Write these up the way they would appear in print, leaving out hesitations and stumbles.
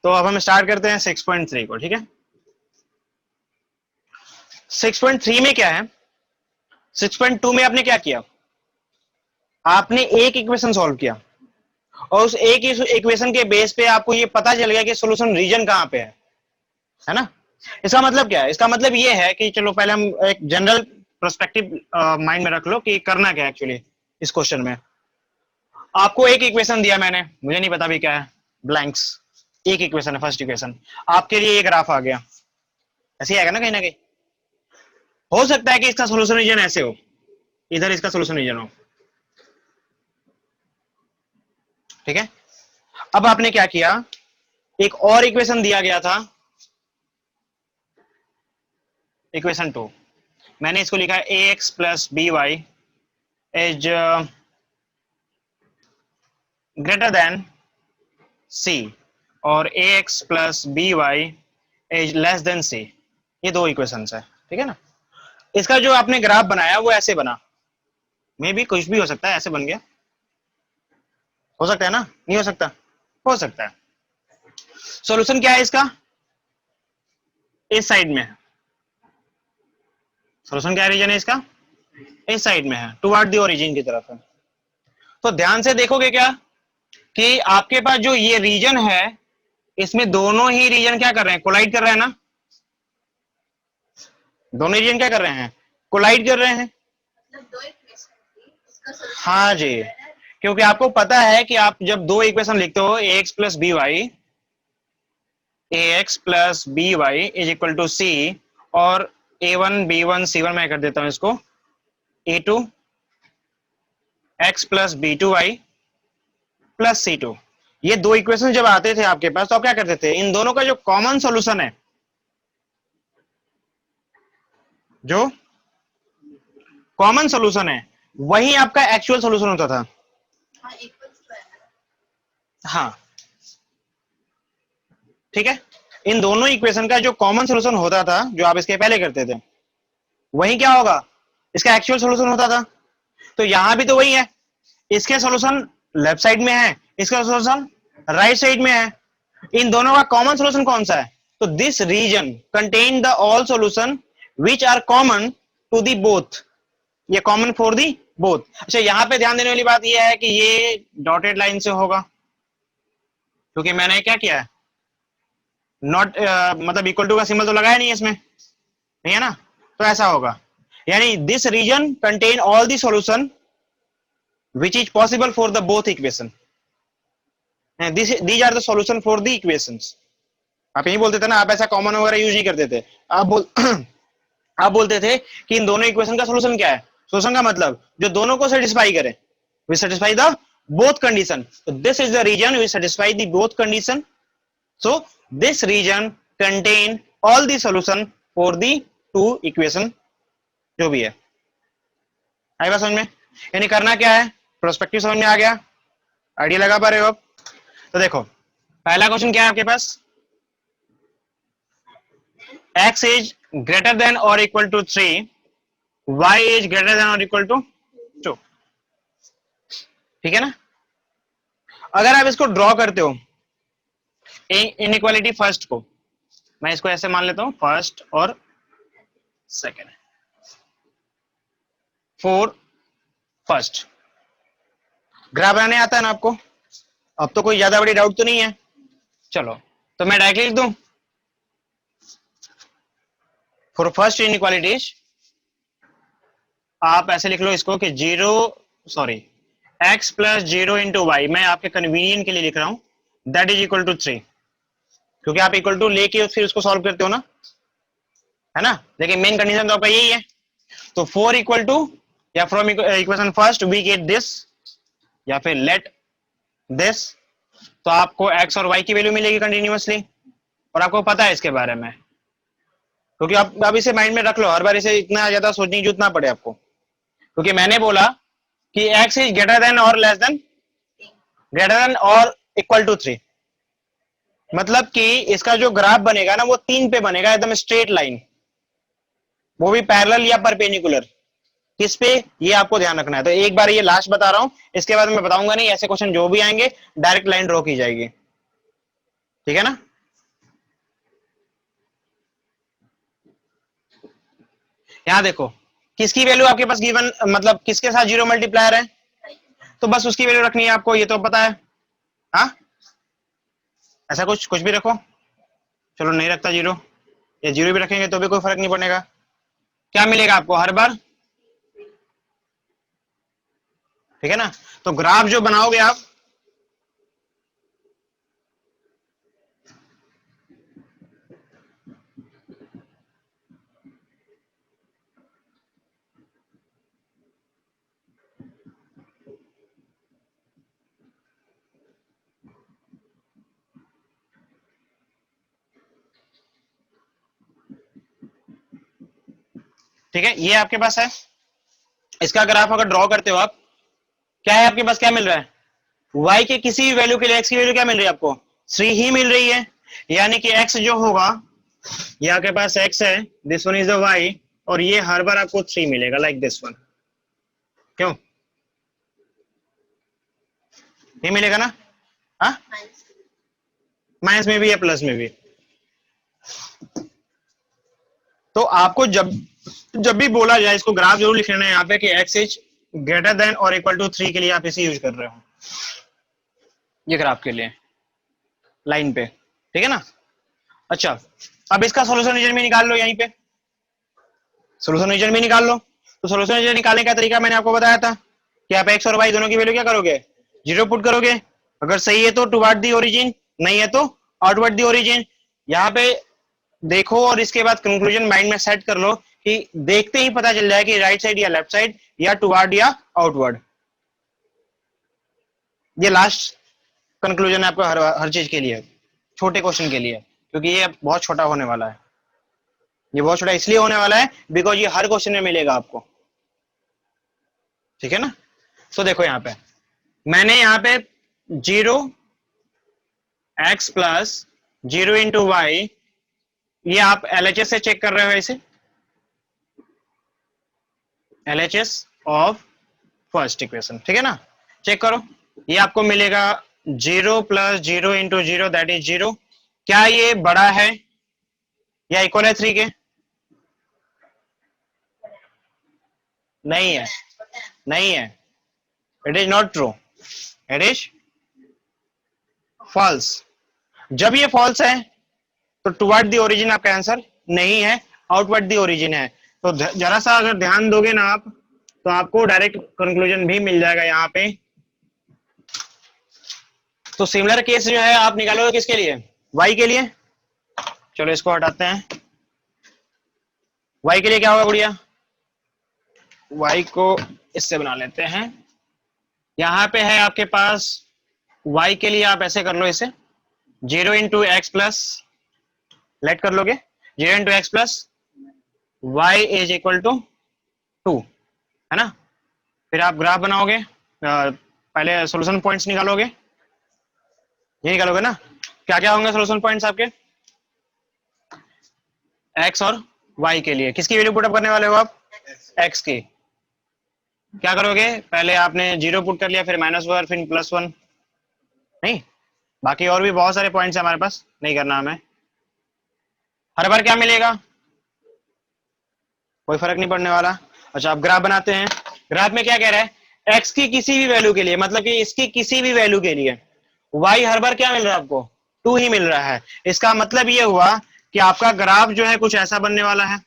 तो अब हम स्टार्ट करते हैं 6.3 को, ठीक है। 6.3 में क्या है, 6.2 में आपने क्या किया, आपने एक इक्वेशन सॉल्व किया और उस एक इक्वेशन के बेस पे आपको ये पता चल गया कि सॉल्यूशन रीजन कहां पे है ना। इसका मतलब क्या है, इसका मतलब ये है कि चलो पहले हम एक जनरल पर्सपेक्टिव माइंड में रख लो कि करना क्या है एक्चुअली इस क्वेश्चन में। आपको एक इक्वेशन दिया मैंने, मुझे नहीं पता भी क्या है, ब्लैंक्स, एक इक्वेशन है, फर्स्ट इक्वेशन, आपके लिए एक ग्राफ आ गया, ऐसे ही आएगा ना कहीं ना कहीं। हो सकता है कि इसका सोल्यूशन रीजन ऐसे हो, इधर इसका सोल्यूशन रीजन हो, ठीक है। अब आपने क्या किया, एक और इक्वेशन दिया गया था, इक्वेशन 2, मैंने इसको लिखा है ax plus B Y is greater than c और ax plus B Y is less than c। ये दो इक्वेशंस है, ठीक है ना। इसका जो आपने ग्राफ बनाया वो ऐसे बना, मे भी कुछ भी हो सकता है, ऐसे बन गया, हो सकता है ना, नहीं हो सकता, हो सकता है। सॉल्यूशन क्या है इसका, इस साइड में है, सॉल्यूशन क्या रीजन है इसका, इस साइड में है, टुवर्ड द ओरिजिन की तरफ है। तो ध्यान से देखोगे क्या कि आपके पास जो ये रीजन है, इसमें दोनों ही रीजन क्या कर रहे हैं, कोलाइड कर रहे हैं ना, दोनों रीजन क्या कर रहे हैं, कोलाइड कर रहे हैं। हाँ जी, क्योंकि आपको पता है कि आप जब दो इक्वेशन लिखते हो ax plus B Y, ax plus B Y is equal to C और a1 b1 c1, मैं कर देता हूं इसको a2 x plus b2 y plus c2, ये दो इक्वेशन जब आते थे आपके पास तो आप क्या करते थे, इन दोनों का जो कॉमन सॉल्यूशन है, जो कॉमन सॉल्यूशन है वही आपका एक्चुअल सॉल्यूशन होता था। हाँ ठीक है, इन दोनों इक्वेशन का जो कॉमन सॉल्यूशन होता था, जो आप इसके पहले करते थे, वही क्या होगा, इसका एक्चुअल सॉल्यूशन होता था। तो यहां भी तो वही है, इसके सॉल्यूशन लेफ्ट साइड में है, इसका सॉल्यूशन राइट साइड में है, इन दोनों का कॉमन सॉल्यूशन कौन सा है, तो this region contain the all solution which are common to the both, ये कॉमन फॉर दी बोथ। अच्छा, यहां पे ध्यान देने वाली बात यह है कि ये डॉटेड लाइन से होगा, क्योंकि मैंने क्या किया है, नॉट मतलब इक्वल टू का सिंबल तो लगाया नहीं है इसमें, नहीं है ना, तो ऐसा होगा, यानी this region contain all the solution which is possible for the both equation, and these are the solution for the equations। आप यही बोलते थे ना, आप ऐसा कॉमन वगैरह यूज नहीं करते थे, आप बोलते थे कि इन दोनों इक्वेशन का सॉल्यूशन क्या है, सॉल्यूशन का मतलब जो दोनों को सेटिस्फाई करे, we satisfy the both condition, so this is the region we satisfy the both condition, so this region contain all the solution for the two equation जो भी है। आई बात समझ में, यानी करना क्या है, प्रोस्पेक्टिव समझ में आ गया, आइडिया लगा पा रहे हो आप। तो देखो पहला क्वेश्चन क्या है आपके पास, x इज ग्रेटर देन और equal to 3, y is greater than और इक्वल टू 2, ठीक है ना। अगर आप इसको ड्रॉ करते हो इनइक्वालिटी फर्स्ट को, मैं इसको ऐसे मान लेता हूं, फर्स्ट और सेकेंड, फोर फर्स्ट, ग्राफ बनाने आता है ना आपको, अब तो कोई ज्यादा बड़ी डाउट तो नहीं है। चलो तो मैं डायरेक्टली लिख दूं, फॉर फर्स्ट इनइक्वालिटीज आप ऐसे लिख लो इसको कि x प्लस 0 इंटू वाई, मैं आपके कन्वीनियंट के लिए लिख रहा हूं, दैट इज इक्वल टू 3, क्योंकि आप इक्वल टू लेके फिर उसको सॉल्व करते हो ना, है ना, लेकिन मेन कंडीशन तो आपका यही है। तो 4 इक्वल टू, या from equation first we get this, या फिर लेट दिस, तो आपको x और y की वैल्यू मिलेगी कंटिन्यूअसली, और आपको पता है इसके बारे में, क्योंकि आप इसे माइंड में रख लो, हर बार इसे इतना ज्यादा सोचने की जरूरत ना पड़े आपको, क्योंकि मैंने बोला कि x इज ग्रेटर देन और लेस देन, ग्रेटर देन और इक्वल टू 3, मतलब कि इसका जो ग्राफ बनेगा ना वो 3 पे बनेगा, एकदम स्ट्रेट लाइन, वो भी पैरेलल या परपेंडिकुलर, किस पे, ये आपको ध्यान रखना है। तो एक बार ये लास्ट बता रहा हूं, इसके बाद मैं बताऊंगा नहीं, ऐसे क्वेश्चन जो भी आएंगे डायरेक्ट लाइन ड्रॉ की जाएगी, ठीक है ना। यहां देखो किसकी वैल्यू आपके पास गिवन, मतलब किसके साथ जीरो मल्टीप्लायर है, तो बस उसकी वैल्यू रखनी है आपको, ये तो पता है। हाँ, ऐसा कुछ कुछ भी रखो, चलो नहीं रखता जीरो, या जीरो भी रखेंगे तो भी कोई फर्क नहीं पड़ेगा। क्या मिलेगा आपको हर बार, ठीक है ना। तो ग्राफ जो बनाओगे आप, ठीक है, ये आपके पास है, इसका ग्राफ अगर ड्रॉ करते हो आप, क्या है आपके पास, क्या मिल रहा है, y के किसी भी वैल्यू के लिए x की वैल्यू क्या मिल रही है आपको, 3 ही मिल रही है। यानी कि x जो होगा, ये आपके पास x है, this one is the y, और ये हर बार आपको 3 मिलेगा, लाइक दिस वन। क्यों, ये मिलेगा ना। हाँ, माइनस में भी या प्लस में भी। तो आपको जब जब भी बोला जाए, इसको ग्राफ जरूर लिख लेना है यहाँ पे कि x इज ग्रेटर देन और इक्वल टू 3 के लिए आप इसे यूज कर रहे हो, ये ग्राफ के लिए लाइन पे, ठीक है ना। अच्छा, अब इसका सोल्यूशन रीजन भी निकाल लो, यहीं पे सोल्यूशन रीजन भी निकाल लो। तो सोल्यूशन रीजन निकालने का तरीका मैंने आपको बताया था कि आप x और y दोनों की वैल्यू क्या करोगे, जीरो पुट करोगे, अगर सही है तो टुवर्ड दी ओरिजिन, नहीं है तो आउटवर्ड दी ओरिजिन। यहाँ पे देखो और इसके बाद कंक्लूजन माइंड में सेट कर लो कि देखते ही पता चल जाए कि राइट साइड या लेफ्ट साइड या टुवर्ड या आउटवर्ड। ये लास्ट कंक्लूजन है आपका हर चीज के लिए, छोटे क्वेश्चन के लिए, क्योंकि ये बहुत छोटा होने वाला है। ये बहुत छोटा इसलिए होने वाला है बिकॉज ये हर क्वेश्चन में मिलेगा आपको, ठीक है ना। तो देखो यहाँ पे मैंने यहाँ पे 0x प्लस 0 इंटू वाई, ये आप LHS से चेक कर रहे हो, इसे LHS ऑफ फर्स्ट इक्वेशन, ठीक है ना, चेक करो। ये आपको मिलेगा 0 प्लस 0 इंटू 0 दैट इज 0। क्या ये बड़ा है या इक्वल है 3 के, नहीं है, नहीं है, it is not true, it is false. जब ये फॉल्स है तो टुवर्ड दी ओरिजिन आपका आंसर नहीं है, आउटवर्ड दी ओरिजिन है। तो जरा सा अगर ध्यान दोगे ना आप, तो आपको डायरेक्ट कंक्लूजन भी मिल जाएगा यहाँ पे। तो सिमिलर केस जो है आप निकालोगे किसके लिए, y के लिए। चलो इसको हटाते हैं, y के लिए क्या होगा गुड़िया, y को इससे बना लेते हैं। यहाँ पे है आपके पास y के लिए, आप ऐसे कर लो इसे 0 इंटू एक्स प्लस, लेट कर लोगे 0 into X plus Y is equal to 2, है ना। फिर आप ग्राफ बनाओगे, पहले सॉल्यूशन पॉइंट्स निकालोगे, ये निकालोगे ना। क्या क्या होंगे सॉल्यूशन पॉइंट्स आपके, x और y के लिए किसकी वैल्यू पुटअप करने वाले हो आप, x की। क्या करोगे, पहले आपने 0 पुट कर लिया, फिर -1, फिर +1, नहीं, बाकी और भी बहुत सारे पॉइंट्स है हमारे पास, नहीं करना हमें। हर बार क्या मिलेगा, कोई फर्क नहीं पड़ने वाला। अच्छा, आप ग्राफ बनाते हैं, ग्राफ में क्या कह रहा है, x की किसी भी वैल्यू के लिए, मतलब कि इसकी किसी भी वैल्यू के लिए y हर बार क्या मिल रहा है आपको, 2 ही मिल रहा है। इसका मतलब ये हुआ कि आपका ग्राफ जो है कुछ ऐसा बनने वाला है,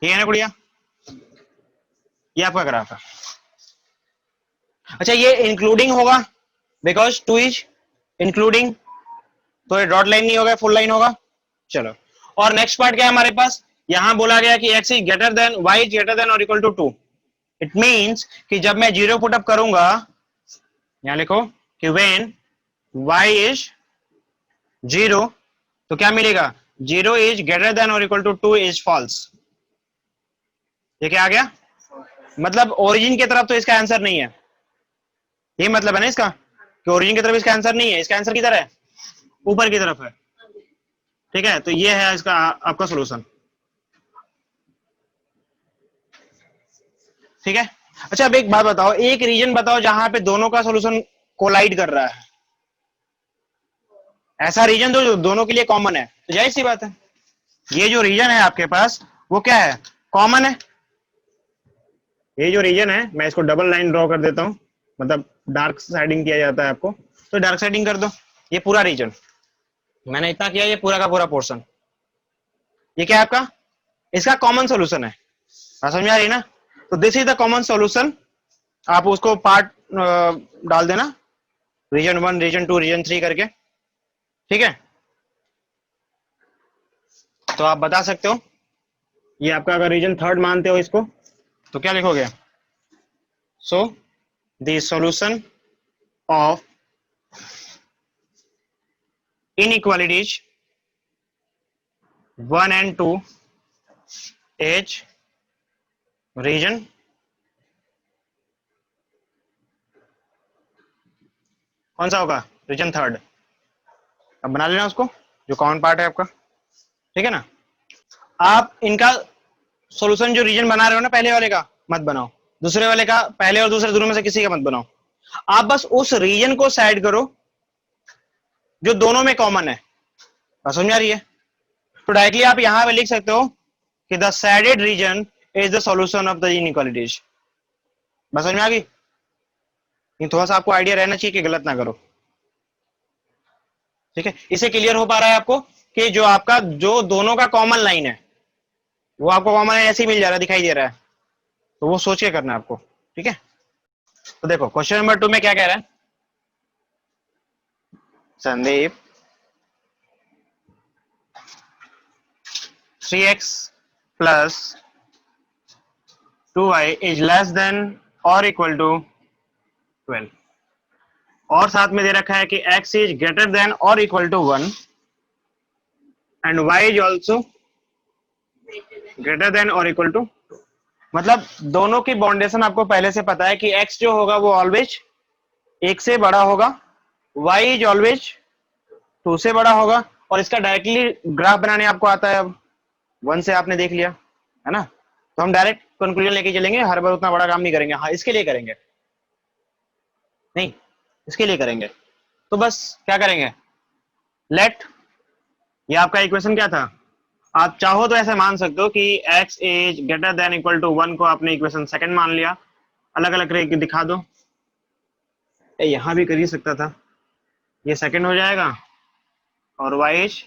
ठीक है ना गुड़िया, ये आपका ग्राफ है। अच्छा, ये इंक्लूडिंग होगा बिकॉज 2 इज इंक्लूडिंग, तो ये डॉट लाइन नहीं होगा, फुल लाइन होगा। चलो, और नेक्स्ट पार्ट क्या है हमारे पास, यहां बोला गया कि x is greater then, y is greater than और इक्वल टू 2। इट मींस कि जब मैं 0 पुट अप करूंगा, यहां लिखो कि व्हेन y इज 0, तो क्या मिलेगा, 0 इज ग्रेटर देन और इक्वल टू 2 इज फॉल्स। ये क्या आ गया, मतलब ओरिजिन की तरफ तो इसका आंसर नहीं है, ये मतलब है ना इसका कि ओरिजिन की तरफ इसका आंसर नहीं है, इसका आंसर किधर है, ऊपर की तरफ है, ठीक है। तो ये है इसका आपका सॉल्यूशन, ठीक है। अच्छा, अब एक बात बताओ, एक रीजन बताओ जहां पे दोनों का सॉल्यूशन कोलाइड कर रहा है, ऐसा रीजन जो दोनों के लिए कॉमन है, तो जाहिर सी बात है ये जो रीजन है आपके पास वो क्या है, कॉमन है। ये जो रीजन है मैं इसको डबल लाइन ड्रॉ कर देता हूं, मतलब डार्क साइडिंग किया जाता है आपको, तो डार्क साइडिंग कर दो। ये पूरा रीजन मैंने इतना किया, ये पूरा का पूरा पोर्शन, ये क्या है आपका, इसका कॉमन सोल्यूशन है। बात समझ आ रही ना? तो this is the common solution. आप उसको पार्ट डाल देना, रीजन 1, रीजन 2, रीजन 3 करके, ठीक है। तो आप बता सकते हो, ये आपका अगर रीजन 3 मानते हो इसको, तो क्या लिखोगे, so the solution of inequalities 1 and 2 is region कौन सा होगा, रीजन 3। अब बना लेना उसको, जो कॉमन पार्ट है आपका, ठीक है ना। आप इनका सॉल्यूशन जो रीजन बना रहे हो ना, पहले वाले का मत बनाओ, दूसरे वाले का, पहले और दूसरे दोनों में से किसी का मत बनाओ। आप बस उस रीजन को साइड करो जो दोनों में कॉमन है। बात समझ आ रही है? तो डायरेक्टली आप यहां पे लिख सकते हो कि the shaded region is the solution of the inequalities. बस समझ में आ गई? ये थोड़ा सा आपको आइडिया रहना चाहिए कि गलत ना करो, ठीक है। इसे क्लियर हो पा रहा है आपको कि जो आपका जो दोनों का कॉमन लाइन है वो आपको कॉमन लाइन ऐसे ही मिल जा रहा है, दिखाई दे रहा है, तो वो सोच के करना है आपको, ठीक है। तो देखो क्वेश्चन नंबर 2 में क्या कह रहा है, Sandeep 3x plus 2y is less than और इक्वल टू 12, और साथ में दे रखा है कि x इज ग्रेटर देन और equal to 1 and y is also greater than और इक्वल टू, मतलब दोनों की बाउंडेशन आपको पहले से पता है कि x जो होगा वो ऑलवेज 1 से बड़ा होगा, y इज ऑलवेज 2 से बड़ा होगा, और इसका डायरेक्टली ग्राफ बनाने आपको आता है। अब 1 से आपने देख लिया है ना, तो हम डायरेक्ट कंक्लूजन लेके चलेंगे, हर बार उतना बड़ा काम नहीं करेंगे। हाँ इसके लिए करेंगे, नहीं इसके लिए करेंगे। तो बस क्या करेंगे, लेट, ये आपका इक्वेशन क्या था, आप चाहो तो ऐसे मान सकते हो कि x is greater than equal to 1 को आपने इक्वेशन सेकंड मान लिया, अलग अलग करके दिखा दो, यहां भी कर ही सकता था, ये सेकंड हो जाएगा, और y इज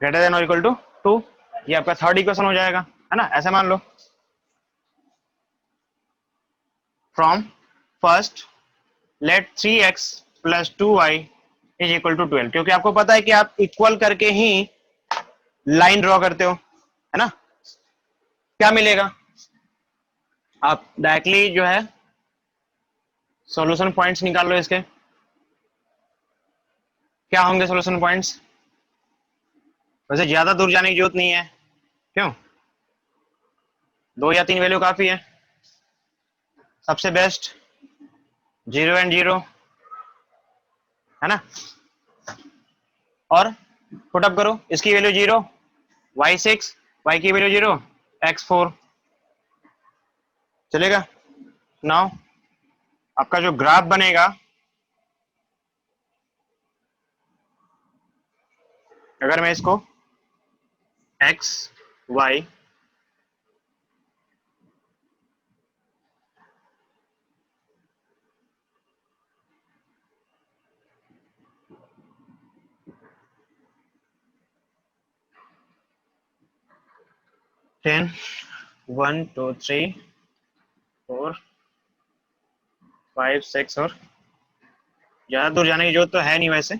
ग्रेटर देन और इक्वल टू 2, ये आपका थर्ड इक्वेशन हो जाएगा, है ना, ऐसे मान लो। From first let 3x plus 2y is equal to 12, क्योंकि आपको पता है कि आप इक्वल करके ही लाइन ड्रॉ करते हो, है ना। क्या मिलेगा, आप डायरेक्टली जो है सॉल्यूशन पॉइंट्स निकाल लो इसके, क्या होंगे सॉल्यूशन पॉइंट्स, वैसे ज्यादा दूर जाने की जरूरत नहीं है, क्यों, 2 या 3 वैल्यू काफी है। सबसे बेस्ट 0 एंड 0, है ना, और पुट अप करो, इसकी वैल्यू 0, y6, y की वैल्यू 0, x4, चलेगा। नाउ आपका जो ग्राफ बनेगा, अगर मैं इसको x y टेन 1 2 3 4 5 6, और ज्यादा दूर जाने की जरूरत तो है नहीं वैसे,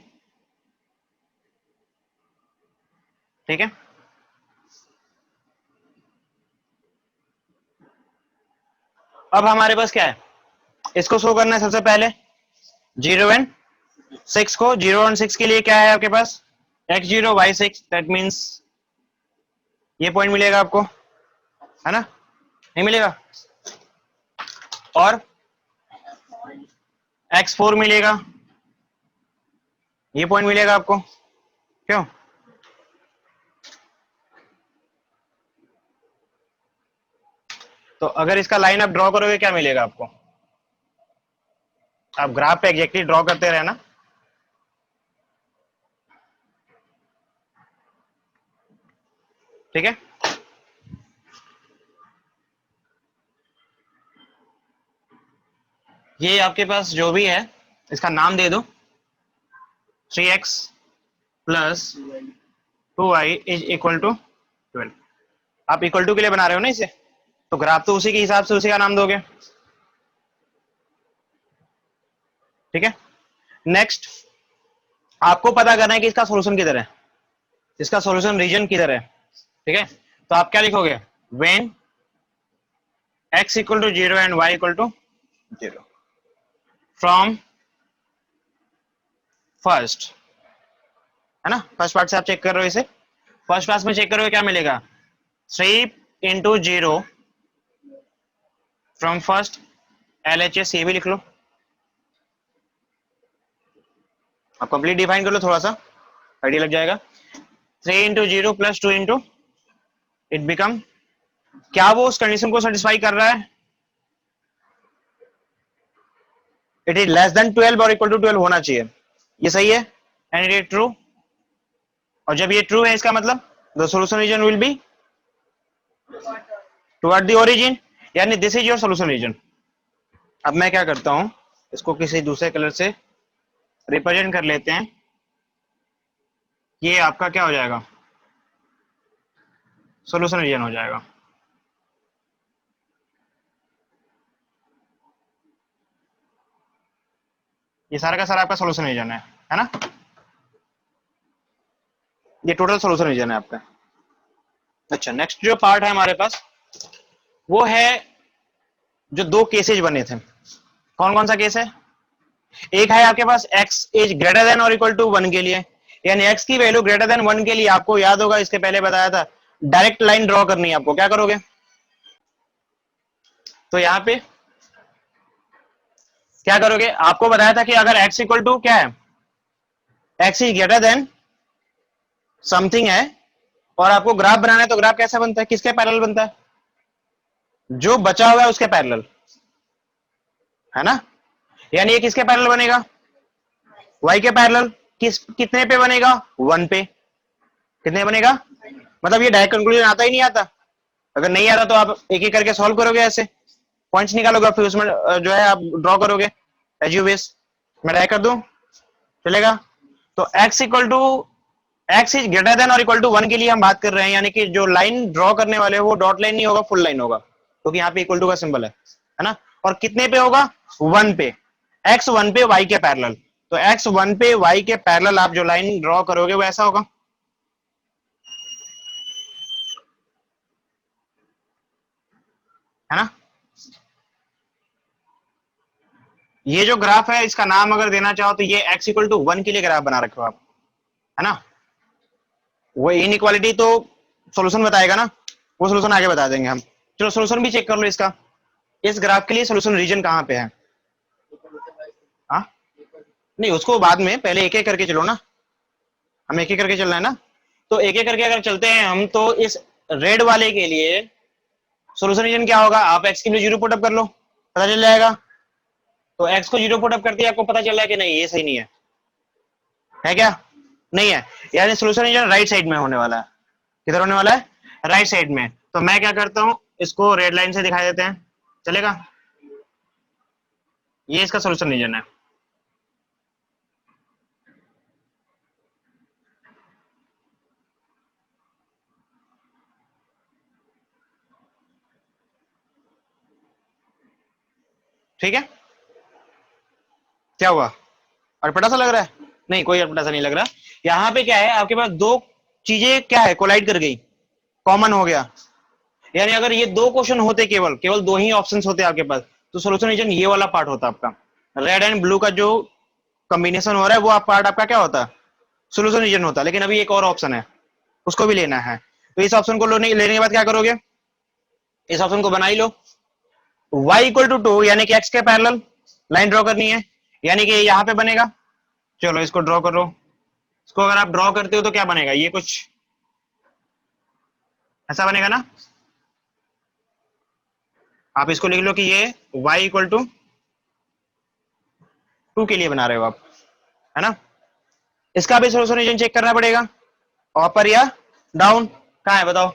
ठीक है। अब हमारे पास क्या है, इसको शो करना है सबसे पहले, 0 एंड 6 को, 0 एंड 6 के लिए क्या है आपके पास, x0 y6, दैट मीन्स ये पॉइंट मिलेगा आपको, है ना, नहीं मिलेगा, और x4 मिलेगा, ये पॉइंट मिलेगा आपको, क्यों, तो अगर इसका लाइन आप ड्रॉ करोगे क्या मिलेगा आपको, आप ग्राफ पे एग्जैक्टली ड्रॉ करते रहना, ठीक है, ये आपके पास जो भी है इसका नाम दे दो, 3x plus 2y is equal to 12। आप इक्वल टू के लिए बना रहे हो ना इसे, तो ग्राफ तो उसी के हिसाब से उसी का नाम दोगे। ठीक है, नेक्स्ट आपको पता करना है कि इसका सॉल्यूशन किधर है, इसका सॉल्यूशन रीजन किधर है। ठीक है, तो आप क्या लिखोगे, when x equal to 0 and y equal to 0 from first, है ना, फर्स्ट पार्ट से आप चेक कर रहे हो इसे, फर्स्ट क्लास में चेक करोगे क्या मिलेगा, 3 इंटू 0 फ्रॉम फर्स्ट LHS, ये भी लिख लो, आप कंप्लीट डिफाइन कर लो, थोड़ा सा आइडिया लग जाएगा। 3 into 0 plus 2 into it become, क्या वो उस कंडीशन को सेटिस्फाई कर रहा है, इट इज लेस देन 12 और इक्वल टू 12 होना चाहिए, ये सही है, एंड इट इज ट्रू, और जब ये ट्रू है इसका मतलब the solution region will be toward the origin, यानी this is your solution region. अब मैं क्या करता हूं, इसको किसी दूसरे कलर से रिप्रेजेंट कर लेते हैं, ये आपका क्या हो जाएगा, सॉल्यूशन रीजन हो जाएगा। ये सारा का सारा आपका सॉल्यूशन रीजन है ना, ये टोटल सॉल्यूशन रीजन है आपका। अच्छा, नेक्स्ट जो पार्ट है हमारे पास वो है जो दो केसेज बने थे, कौन कौन सा केस है, एक है आपके पास x इज ग्रेटर देन और इक्वल टू 1 के लिए, यानी x की वैल्यू ग्रेटर देन 1 के लिए आपको याद होगा इसके पहले बताया था डायरेक्ट लाइन ड्रॉ करनी है आपको, क्या करोगे, तो यहां पे क्या करोगे, आपको बताया था कि अगर x इक्वल टू क्या है, x is greater then something है, और आपको ग्राफ बनाना है, तो ग्राफ कैसा बनता है, किसके पैरेलल बनता है, जो बचा हुआ है उसके पैरेलल, है ना, यानी ये किसके पैरेलल बनेगा, y के पैरेलल, कितने पे बनेगा, 1 पे, कितने बनेगा, मतलब ये डायरेक्ट कंक्लूजन आता ही नहीं आता, अगर नहीं आता तो आप एक एक करके सॉल्व करोगे, ऐसे पॉइंट्स निकालोगे, फिर उसमें जो है आप ड्रॉ करोगे एज यू विश, मैं ट्राई कर दूं, चलेगा। तो x equal to x is greater than और इक्वल टू 1 के लिए हम बात कर रहे हैं, यानी कि जो लाइन ड्रॉ करने वाले वो डॉट लाइन नहीं होगा, फुल लाइन होगा, क्योंकि यहाँ पे इक्वल टू का सिंबल है ना, और कितने पे होगा, 1 पे, x 1 पे y के पैरेलल, तो x 1 पे y के पैरेलल आप जो लाइन ड्रॉ करोगे वो ऐसा होगा, है ना। ये जो ग्राफ है इसका नाम अगर देना चाहो तो ये x इक्वल टू 1 के लिए ग्राफ बना रखे हो आप, है ना, वो इनइक्वालिटी तो सॉल्यूशन बताएगा ना, वो सॉल्यूशन आगे बता देंगे हम। चलो सॉल्यूशन भी चेक कर लो इसका, इस ग्राफ के लिए सॉल्यूशन रीजन कहां पे है, हाँ नहीं उसको बाद में, पहले एक एक करके चलो ना, हम एक एक करके चलना है ना, तो एक एक करके अगर चलते हैं हम, तो इस रेड वाले के लिए सॉल्यूशन रीजन क्या होगा, आप x के लिए 0 पुट अप कर लो, पता चल जाएगा, तो x को 0 पुट अप करते ही आपको पता चल रहा है कि नहीं ये सही नहीं है क्या, नहीं है, यानी सॉल्यूशन रीजन राइट साइड में होने वाला है, किधर होने वाला है, राइट साइड में, तो मैं क्या करता हूं, इसको रेड लाइन से दिखा देते हैं, चलेगा, ये इसका सॉल्यूशन रीजन है। ठीक है, क्या हुआ, अटपटा सा लग रहा है, नहीं कोई अटपटा सा नहीं लग रहा, यहां पे क्या है आपके पास दो चीजें क्या है, कोलाइड कर गई, कॉमन हो गया, यानी अगर ये दो क्वेश्चन होते, केवल केवल दो ही ऑप्शंस होते आपके पास, तो सॉल्यूशन रीजन ये वाला पार्ट होता आपका, रेड एंड ब्लू का जो कॉम्बिनेशन हो रहा है वो पार्ट आपका क्या होता है, सॉल्यूशन रीजन होता है, लेकिन अभी एक और ऑप्शन है उसको भी लेना है, तो इस ऑप्शन को लेने के बाद क्या करोगे, इस ऑप्शन को बना ही लो, y इक्वल टू 2 यानी कि x के पैरेलल लाइन ड्रॉ करनी है, यानी कि यहां पे बनेगा, चलो इसको ड्रॉ करो, इसको अगर आप ड्रॉ करते हो तो क्या बनेगा, ये कुछ ऐसा बनेगा ना, आप इसको लिख लो कि ये y इक्वल टू 2 के लिए बना रहे हो आप, है ना, इसका भी सॉल्यूशन रीजन चेक करना पड़ेगा, अपर या डाउन, कहां है बताओ,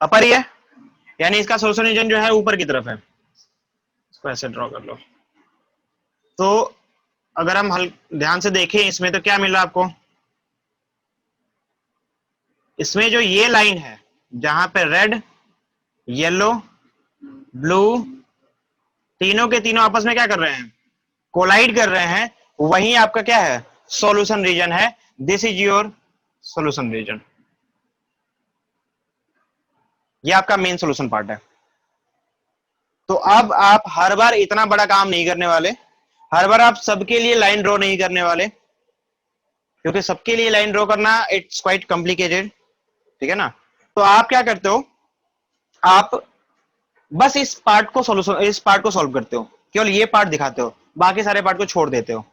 अपर ही है, यानी इसका सोल्यूशन रीजन जो है ऊपर की तरफ है। इसको ऐसे ड्रॉ कर लो। तो अगर हम ध्यान से देखें इसमें तो क्या मिल रहा है आपको, इसमें जो ये लाइन है जहां पे रेड, येलो, ब्लू, तीनों के तीनों आपस में क्या कर रहे हैं, कोलाइड कर रहे हैं, वही आपका क्या है, सॉल्यूशन रीजन है। This is your solution region. ये आपका मेन सॉल्यूशन पार्ट है। तो अब आप हर बार इतना बड़ा काम नहीं करने वाले, हर बार आप सबके लिए लाइन ड्रॉ नहीं करने वाले, क्योंकि सबके लिए लाइन ड्रॉ करना इट्स क्वाइट कॉम्प्लिकेटेड, ठीक है ना। तो आप क्या करते हो, आप बस इस पार्ट को सॉल्यूशन, इस पार्ट को सॉल्व करते हो, केवल ये पार्ट दिखाते हो, बाकी सारे पार्ट को छोड़ देते हो।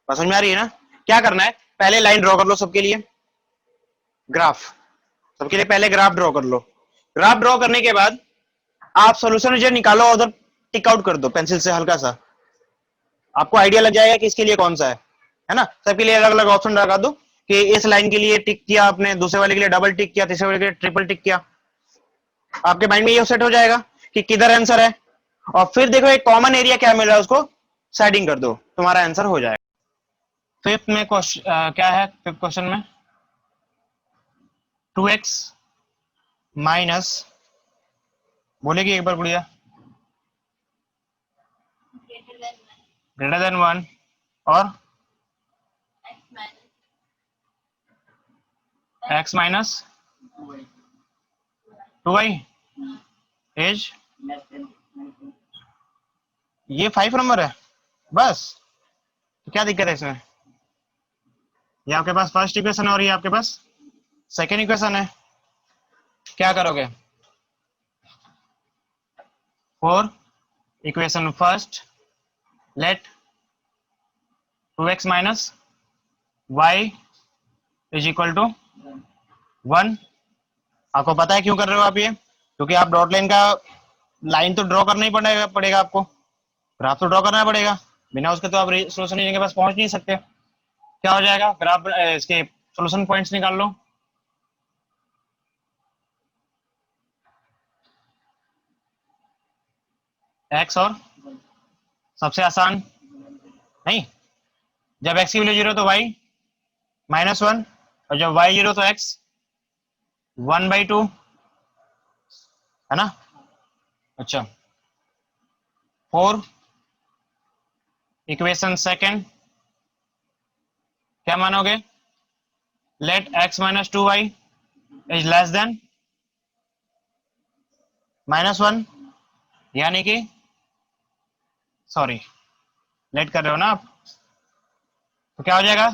बस समझ में आ रही है ना। क्या करना है, पहले लाइन ड्रॉ कर लो सबके लिए, ग्राफ, सबके लिए पहले ग्राफ ड्रॉ कर लो। ग्राफ ड्रॉ करने के बाद आप सॉल्यूशन रीजन निकालो, उधर टिक आउट कर दो पेंसिल से हल्का सा, आपको आइडिया लग जाएगा कि इसके लिए कौन सा है ना। सबके लिए अलग अलग ऑप्शन लगा दो कि इस लाइन के लिए टिक किया आपने, दूसरे वाले के लिए डबल टिक किया, तीसरे वाले के लिए ट्रिपल टिक किया। आपके माइंड में ये सेट हो जाएगा कि किधर आंसर है, और फिर देखो एक कॉमन एरिया क्या मिल रहा है, उसको शेडिंग कर दो, तुम्हारा आंसर हो जाएगा। फिफ्थ में क्वेश्चन क्या है, फिफ्थ क्वेश्चन में 2x माइनस, बोलेगी एक बार गुड़िया, ग्रेटर देन 1 और x माइनस 2y इज, ये 5 नंबर है बस, तो क्या दिक्कत है इसमें। ये आपके पास फर्स्ट इक्वेशन है और ये आपके पास सेकेंड इक्वेशन है। क्या करोगे, for equation first let 2x minus y is equal to 1। आपको पता है क्यों कर रहे हो आप ये, क्योंकि आप डॉट लाइन का लाइन तो ड्रॉ करना ही पड़ेगा आपको, ग्राफ तो ड्रॉ करना पड़ेगा, बिना उसके तो आप सोल्यूशन के पास पहुंच नहीं सकते। क्या हो जाएगा, ग्राफ इसके सोल्यूशन पॉइंट्स निकाल लो। x और सबसे आसान, नहीं, जब x की वैल्यू 0 तो y -1, और जब y 0 तो x 1/2, है ना। अच्छा, 4 इक्वेशन सेकेंड क्या मानोगे, let x minus 2y is less than -1, यानी कि सॉरी लेट कर रहे हो ना आप, तो क्या हो जाएगा,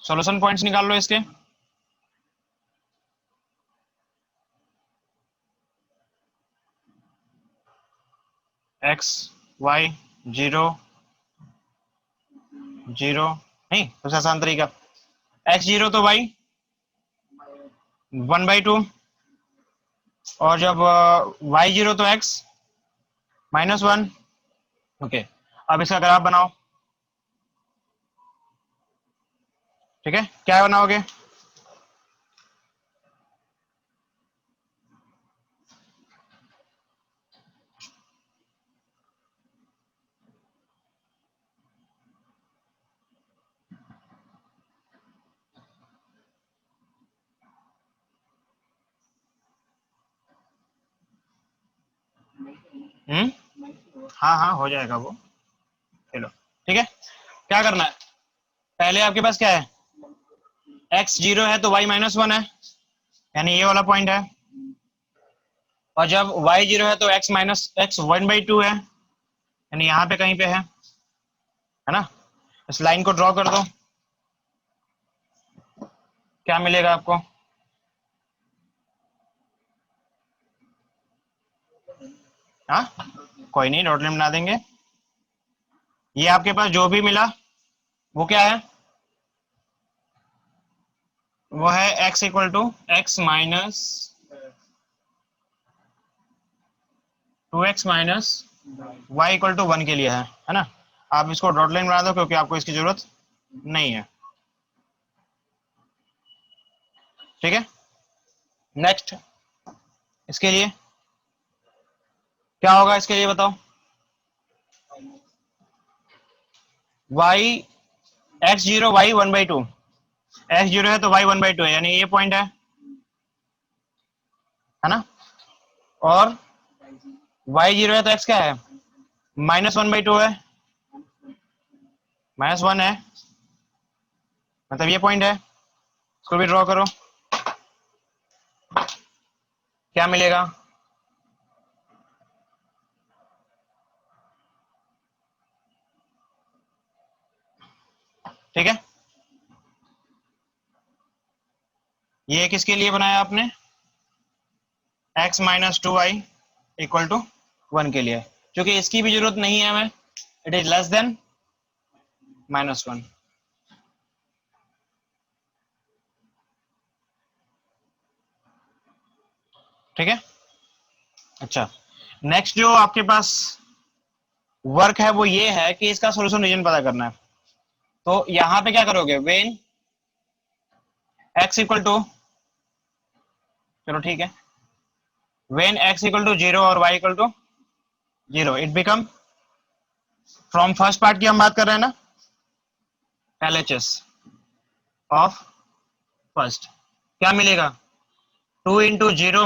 सॉल्यूशन पॉइंट्स निकाल लो इसके। x y 0 0, नहीं सबसे आसान तरीका, x 0 तो y 1/2, और जब y 0 तो x -1। ओके, अब इसका ग्राफ बनाओ, ठीक है, क्या बनाओगे, हाँ हाँ हो जाएगा वो, चलो ठीक है। क्या करना है, पहले आपके पास क्या है, x 0 है तो y -1 है, यानी ये वाला पॉइंट है, और जब y 0 है तो x माइनस x 1/2 है, यानी यहाँ पे कहीं पे है ना। इस लाइन को ड्रॉ कर दो, क्या मिलेगा आपको, हाँ कोई नहीं, डॉट लाइन बना देंगे। ये आपके पास जो भी मिला वो क्या है, वो है x equal to x minus 2x minus y equal to 1 के लिए है ना। आप इसको डॉट लाइन बना दो क्योंकि आपको इसकी जरूरत नहीं है, ठीक है। नेक्स्ट इसके लिए क्या होगा, इसके लिए बताओ। y x0 y 1/2, x0 है तो y 1/2 है, यानी ये पॉइंट है ना। और y0 है तो x क्या है, -1/2 है, -1 है, मतलब ये पॉइंट है। इसको भी ड्रॉ करो, क्या मिलेगा। ठीक है, ये किसके लिए बनाया आपने, x - 2y = 1 के लिए, क्योंकि इसकी भी जरूरत नहीं है हमें, इट इज लेस देन -1। ठीक है, अच्छा, नेक्स्ट जो आपके पास वर्क है वो ये है कि इसका सॉल्यूशन रीजन पता करना है। तो यहां पे क्या करोगे, वेन x = चलो ठीक है, वेन x = 0 और y = 0, it become, from first part की हम बात कर रहे हैं ना, LHS ऑफ फर्स्ट, क्या मिलेगा, 2 × 0 -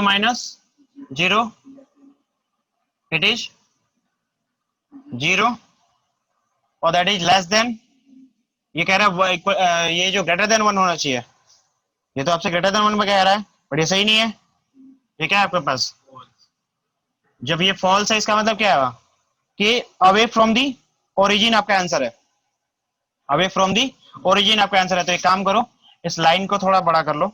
0, इट इज 0, और दैट इज लेस देन, ये कह रहा है ये जो ग्रेटर देन 1 होना चाहिए, ये तो आपसे ग्रेटर देन 1 में कह रहा है, बट ये सही नहीं है। ये क्या है आपके पास, जब ये फॉल्स है इसका मतलब क्या है कि अवे फ्रॉम दी ओरिजिन आपका आंसर है, अवे फ्रॉम दी ओरिजिन आपका आंसर है। तो एक काम करो, इस लाइन को थोड़ा बड़ा कर लो,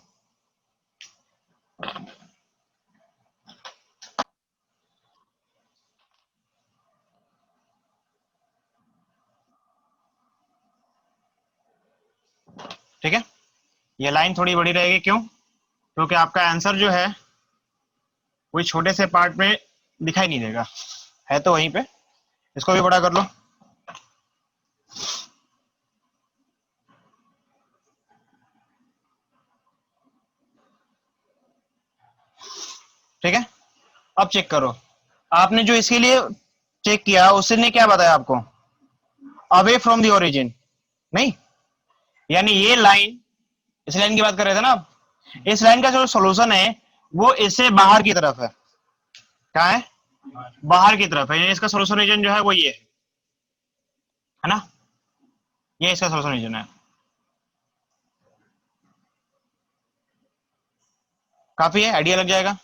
ठीक है, ये लाइन थोड़ी बड़ी रहेगी, क्यों, क्योंकि आपका आंसर जो है कोई छोटे से पार्ट में दिखाई नहीं देगा, है तो वहीं पे, इसको भी बड़ा कर लो। ठीक है, अब चेक करो, आपने जो इसके लिए चेक किया उसने क्या बताया आपको, अवे फ्रॉम दी ओरिजिन, नहीं, यानी ये लाइन, इस लाइन की बात कर रहे थे ना आप, इस लाइन का जो सॉल्यूशन है वो इससे बाहर की तरफ है, क्या है, बाहर की तरफ है, यानी इसका सॉल्यूशन रीजन जो है वो ये है ना, ये इसका सॉल्यूशन रीजन है। काफी है, आइडिया लग जाएगा।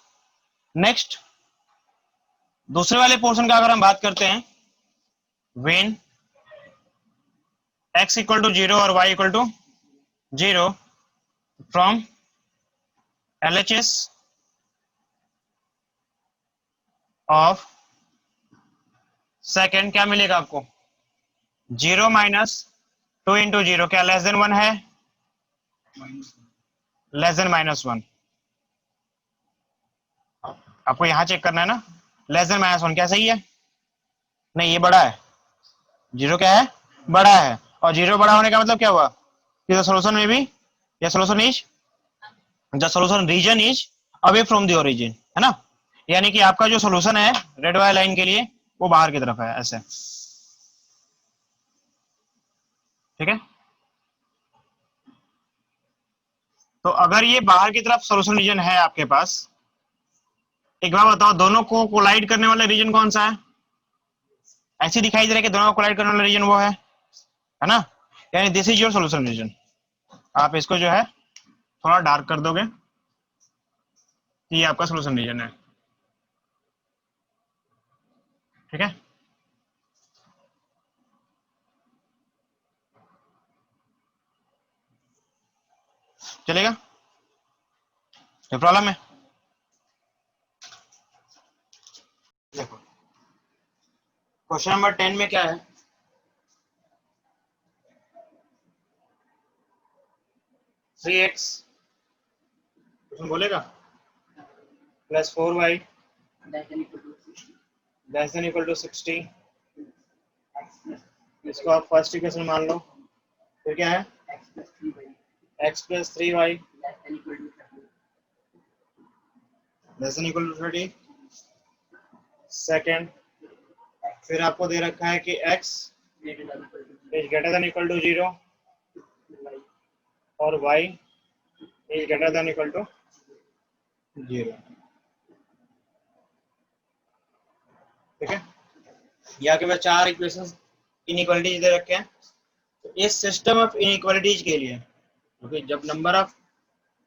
नेक्स्ट, दूसरे वाले पोर्शन का अगर हम बात करते हैं, वेन x = 0 और y = 0 from LHS of second, क्या मिलेगा आपको, 0 - 2 × 0, क्या लेस देन 1 है, लेस देन -1, आपको यहां चेक करना है ना, लेस देन -1, क्या सही है, नहीं ये बड़ा है, 0 क्या है, बड़ा है, और 0 बड़ा होने का मतलब क्या हुआ कि सोल्यूशन में भी, या solution is, the solution region is away from the origin, है ना, यानी कि आपका जो सोल्यूशन है रेड वाली लाइन के लिए वो बाहर की तरफ है, ऐसे, ठीक है। तो अगर ये बाहर की तरफ सोल्यूशन रीजन है आपके पास, एक बार बताओ, दोनों को कोलाइड करने वाला रीजन कौन सा है, ऐसे दिखाई दे रहा है कि दोनों को कोलाइड करने वाला रीजन वो है ना, यानी this is your solution region. आप इसको जो है थोड़ा डार्क कर दोगे, ये आपका सोल्यूशन रीजन है, ठीक है। चलेगा, कोई प्रॉब्लम है, देखो क्वेश्चन नंबर 10 में क्या है, 3x बोलेगा +4y less than equal to 60, इसको आप फर्स्ट इक्वेशन मान लो, फिर क्या है, x + 3y less than equal to 30। Second, फिर आपको दे रखा है कि x is greater than equal to 0 और y is greater than equal to 0। ठीक है, यहाँ के पास चार इक्वेशंस इनइक्वालिटीज दे रखे हैं। तो इस सिस्टम ऑफ इनइक्वालिटीज के लिए ओके, जब नंबर ऑफ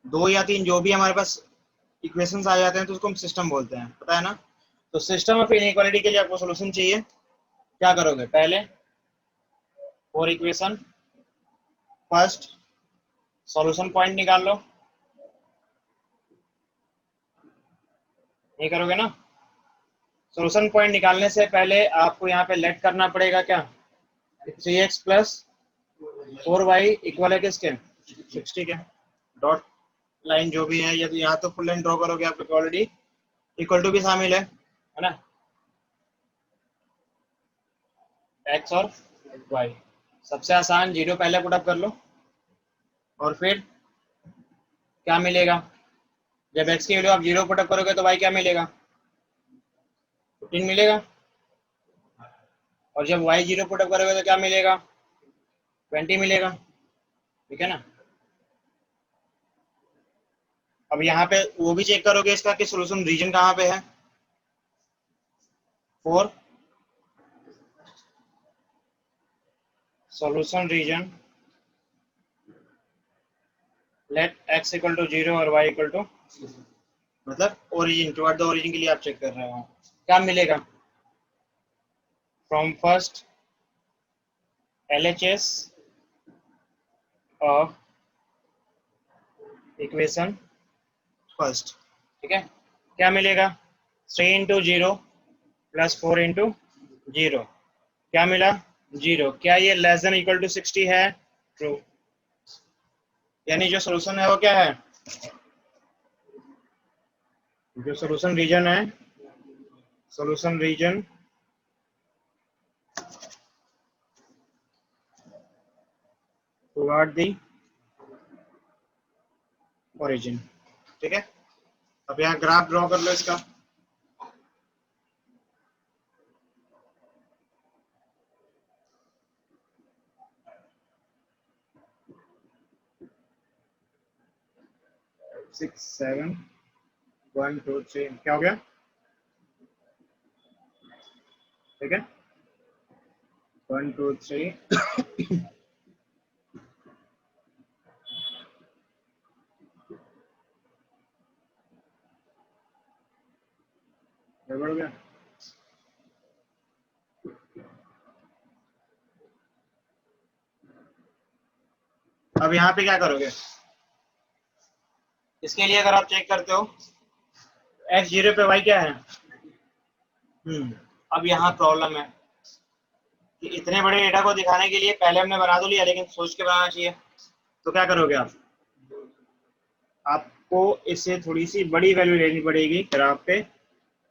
2 या 3 जो भी हमारे पास इक्वेशंस आ जाते हैं तो उसको हम सिस्टम बोलते हैं, पता है ना। तो सिस्टम ऑफ इनइक्वालिटी के लिए आपको सॉल्यूशन चाहिए, क्या करोगे, पहले for equation first solution point निकाल लो, ये करोगे ना। सॉल्यूशन पॉइंट निकालने से पहले आपको यहाँ पे लेट करना पड़ेगा क्या, 3x प्लस 4y इक्वल है किसके, 60 के। डॉट लाइन जो भी है, या तो यहाँ तो फुल लाइन ड्रॉ करोगे आप इक्वालिटी, इक्वल टू भी शामिल है ना, x और y। सबसे आसान 0 पहले पुटअप कर लो और फिर क्या मिलेगा, जब x की वैल्यू आप 0 पुटअप करोगे तो y क्या मिलेगा, 15 मिलेगा। और जब y 0 पुटअप करोगे तो क्या मिलेगा, 20 मिलेगा। ठीक है ना। अब यहाँ पे वो भी चेक करोगे इसका कि सॉल्यूशन रीजन कहाँ पे है, for solution region let x equal to 0 और y इक्वल टू, मतलब ओरिजिन, टुवर्ड द ओरिजिन के लिए आप चेक कर रहे हो, क्या मिलेगा, from first LHS of equation first. ठीक है, क्या मिलेगा, 3 इंटू 0 प्लस 4 इंटू 0, क्या मिला, 0। क्या ये लेस देन इक्वल टू 60 है, ट्रू। यानी जो सॉल्यूशन है वो क्या है, जो सॉल्यूशन रीजन है, solution region toward the origin. ठीक है, अब यहाँ ग्राफ ड्रॉ कर लो इसका। सिक्स सेवन 1 2 3 क्या हो गया, ठीक है, 1 2 3 गड़बड़ हो गया। अब यहाँ पे क्या करोगे, इसके लिए अगर आप चेक करते हो x 0 पे y क्या है, अब यहाँ प्रॉब्लम है कि इतने बड़े डेटा को दिखाने के लिए पहले हमने बना तो लिया, लेकिन सोच के बनाना चाहिए। तो क्या करोगे आप, आपको इससे थोड़ी सी बड़ी वैल्यू लेनी पड़ेगी ग्राफ पे,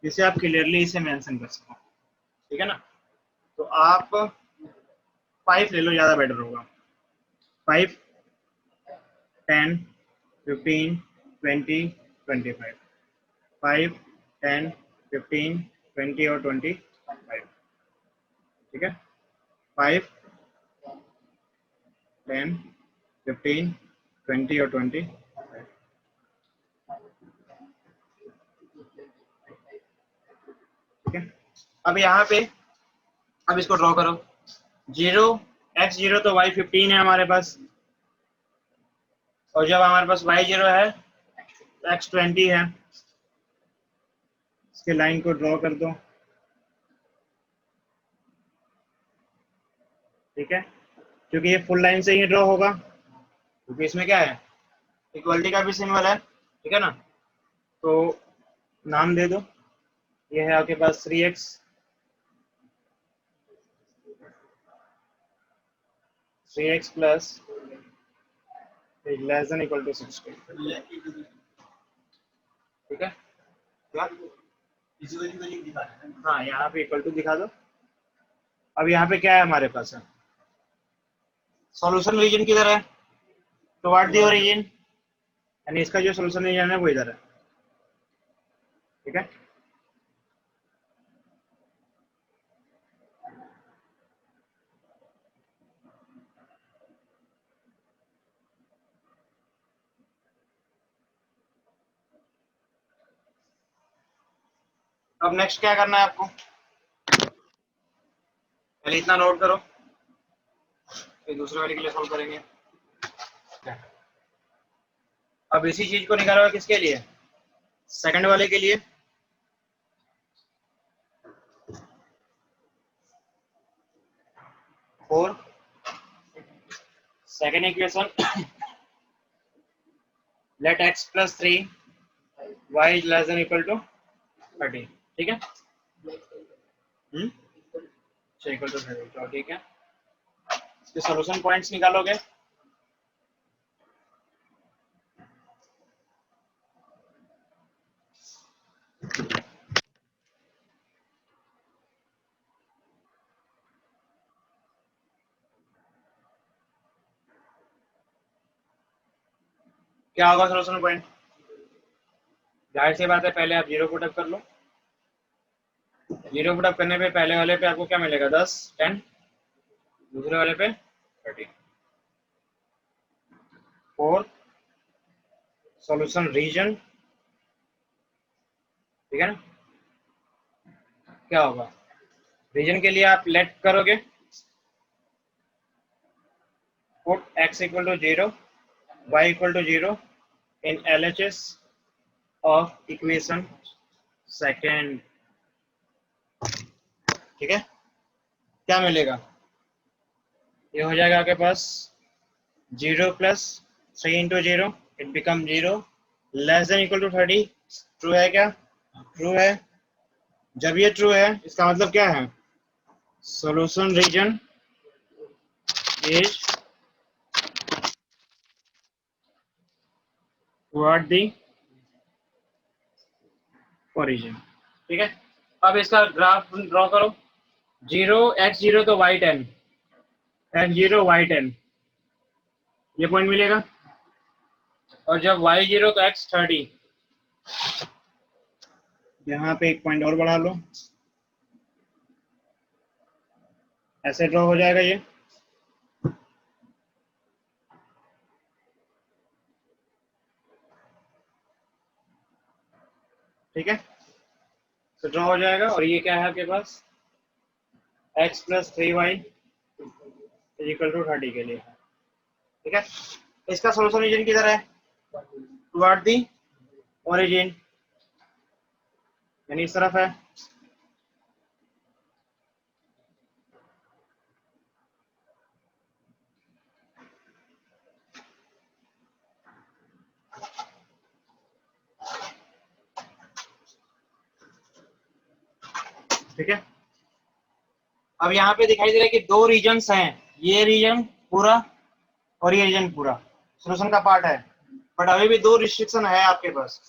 जिससे आप क्लियरली इसे मेंशन कर सको। ठीक है ना। तो आप 5 ले लो, ज्यादा बेटर होगा। 5 10 15 20 25, 5 10 15 20 और 25। ठीक है, 5 10 15 20 और 20। ठीक है, अब यहाँ पे अब इसको ड्रॉ करो, 0 x 0 तो y 15 है हमारे पास, और जब हमारे पास y 0 है तो x 20 है। इसके लाइन को ड्रॉ कर दो। ठीक है, क्योंकि ये फुल लाइन से ही ड्रॉ होगा, क्योंकि इसमें क्या है, इक्वलिटी का भी सिंबल है। ठीक है ना, तो नाम दे दो, ये है आपके पास 3x 3x plus less than equal to 60। ठीक है, क्या, हाँ यहाँ पे इक्वल टू दिखा दो। अब यहाँ पे क्या है हमारे पास, है सॉल्यूशन रीजन किधर है, टुवर्ड द ओरिजिन, यानी इसका जो सॉल्यूशन रीजन है वो इधर है। ठीक है। अब नेक्स्ट क्या करना है आपको, पहले इतना नोट करो, फिर दूसरे वाले के लिए सोल्व करेंगे। अब इसी चीज को निकालोगे किसके लिए, सेकंड वाले के लिए। For second equation, let x plus 3 y is less than equal to 30, ठीक है। इक्वल टू 30, तो ठीक है। इसके सॉल्यूशन पॉइंट्स निकालोगे, क्या होगा सॉल्यूशन पॉइंट, जाहिर सी बात है पहले आप 0 पुटअप कर लो। 0 पुटअप करने पे पहले वाले पे आपको क्या मिलेगा 10 10, दूसरे वाले पे 30। फोर्थ सॉल्यूशन रीजन, ठीक है ना। क्या होगा रीजन के लिए, आप लेट करोगे, put x equal to 0 y equal to 0 in LHS of equation second, ठीक है। क्या मिलेगा, ये हो जाएगा आपके पास 0 plus 3 into 0, it become 0 less than equal to 30। True है क्या, ट्रू है। जब ये ट्रू है इसका मतलब क्या है, solution region is toward the origin, ठीक है। अब इसका ग्राफ ड्रॉ करो, 0 x0 तो y10, x0 y10, ये पॉइंट मिलेगा। और जब y0 तो x30, यहाँ पे एक पॉइंट और बढ़ा लो, ऐसे ड्रॉ हो जाएगा ये। ठीक है, तो ड्रॉ हो जाएगा। और ये क्या है आपके पास, x plus 3y equal to 30 के लिए, ठीक है। इसका सोल्यूशन रीजन किधर है, टुवर्ड दी ओरिजिन, यानी इस तरफ है। ठीक है, अब यहाँ पे दिखाई दे रहा है कि दो रीजन्स हैं, ये रीजन पूरा और ये रीजन पूरा सोल्यूशन का पार्ट है, बट अभी भी दो रिस्ट्रिक्शन है आपके पास।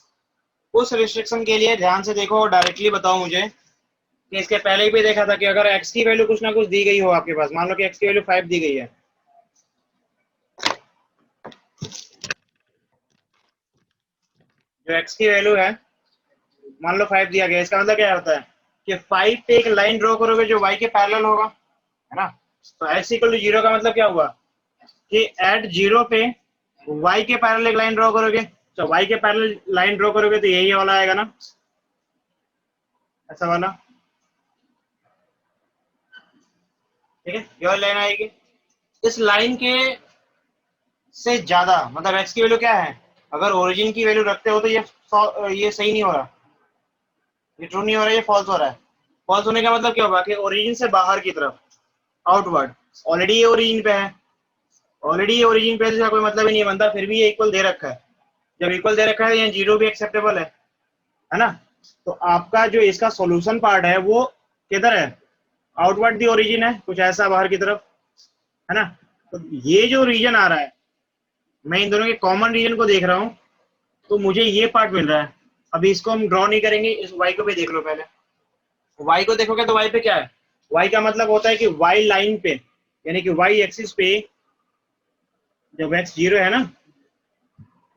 उस रिस्ट्रिक्शन के लिए ध्यान से देखो और डायरेक्टली बताओ मुझे कि इसके पहले भी देखा था कि अगर x की वैल्यू कुछ ना कुछ दी गई हो आपके पास, मान लो कि x की वैल्यू 5 दी गई है, जो x की वैल्यू है मान लो 5 दिया गया, इसका मतलब क्या होता है कि 5 पे एक लाइन ड्रॉ करोगे जो y के पैरेलल होगा, है ना। तो x इक्वल टू 0 का मतलब क्या हुआ कि एट 0 पे y के पैरेलल एक लाइन ड्रॉ करोगे, तो y के पैरेलल लाइन ड्रॉ करोगे तो यही वाला आएगा ना, ऐसा वाला, ठीक है। ये वाली लाइन आएगी। इस लाइन के से ज्यादा मतलब x की वैल्यू क्या है, अगर ओरिजिन की वैल्यू रखते हो तो ये सही नहीं हो रहा, ये ट्रू नहीं हो रहा, ये फॉल्स हो रहा है। फॉल्स होने का मतलब क्या होगा कि ओरिजिन से बाहर की तरफ, आउटवर्ड, ऑलरेडी ये ओरिजिन पे है, ऑलरेडी ये ओरिजिन पे है, कोई मतलब ही नहीं बनता, फिर भी ये इक्वल दे रखा है। जब इक्वल दे रखा है यहाँ 0 भी एक्सेप्टेबल है ना। तो आपका जो इसका सॉल्यूशन पार्ट है वो किधर है, आउटवर्ड दी ओरिजिन है, कुछ ऐसा बाहर की तरफ, है ना। तो ये जो रीजन आ रहा है, मैं इन दोनों के कॉमन रीजन को देख रहा हूँ, तो मुझे ये पार्ट मिल रहा है। अभी इसको हम ड्रॉ नहीं करेंगे, इस y को भी देख लो पहले। y को देखोगे तो y पे क्या है, y का मतलब होता है कि y लाइन पे, यानी कि y एक्सिस पे जब x 0 है ना,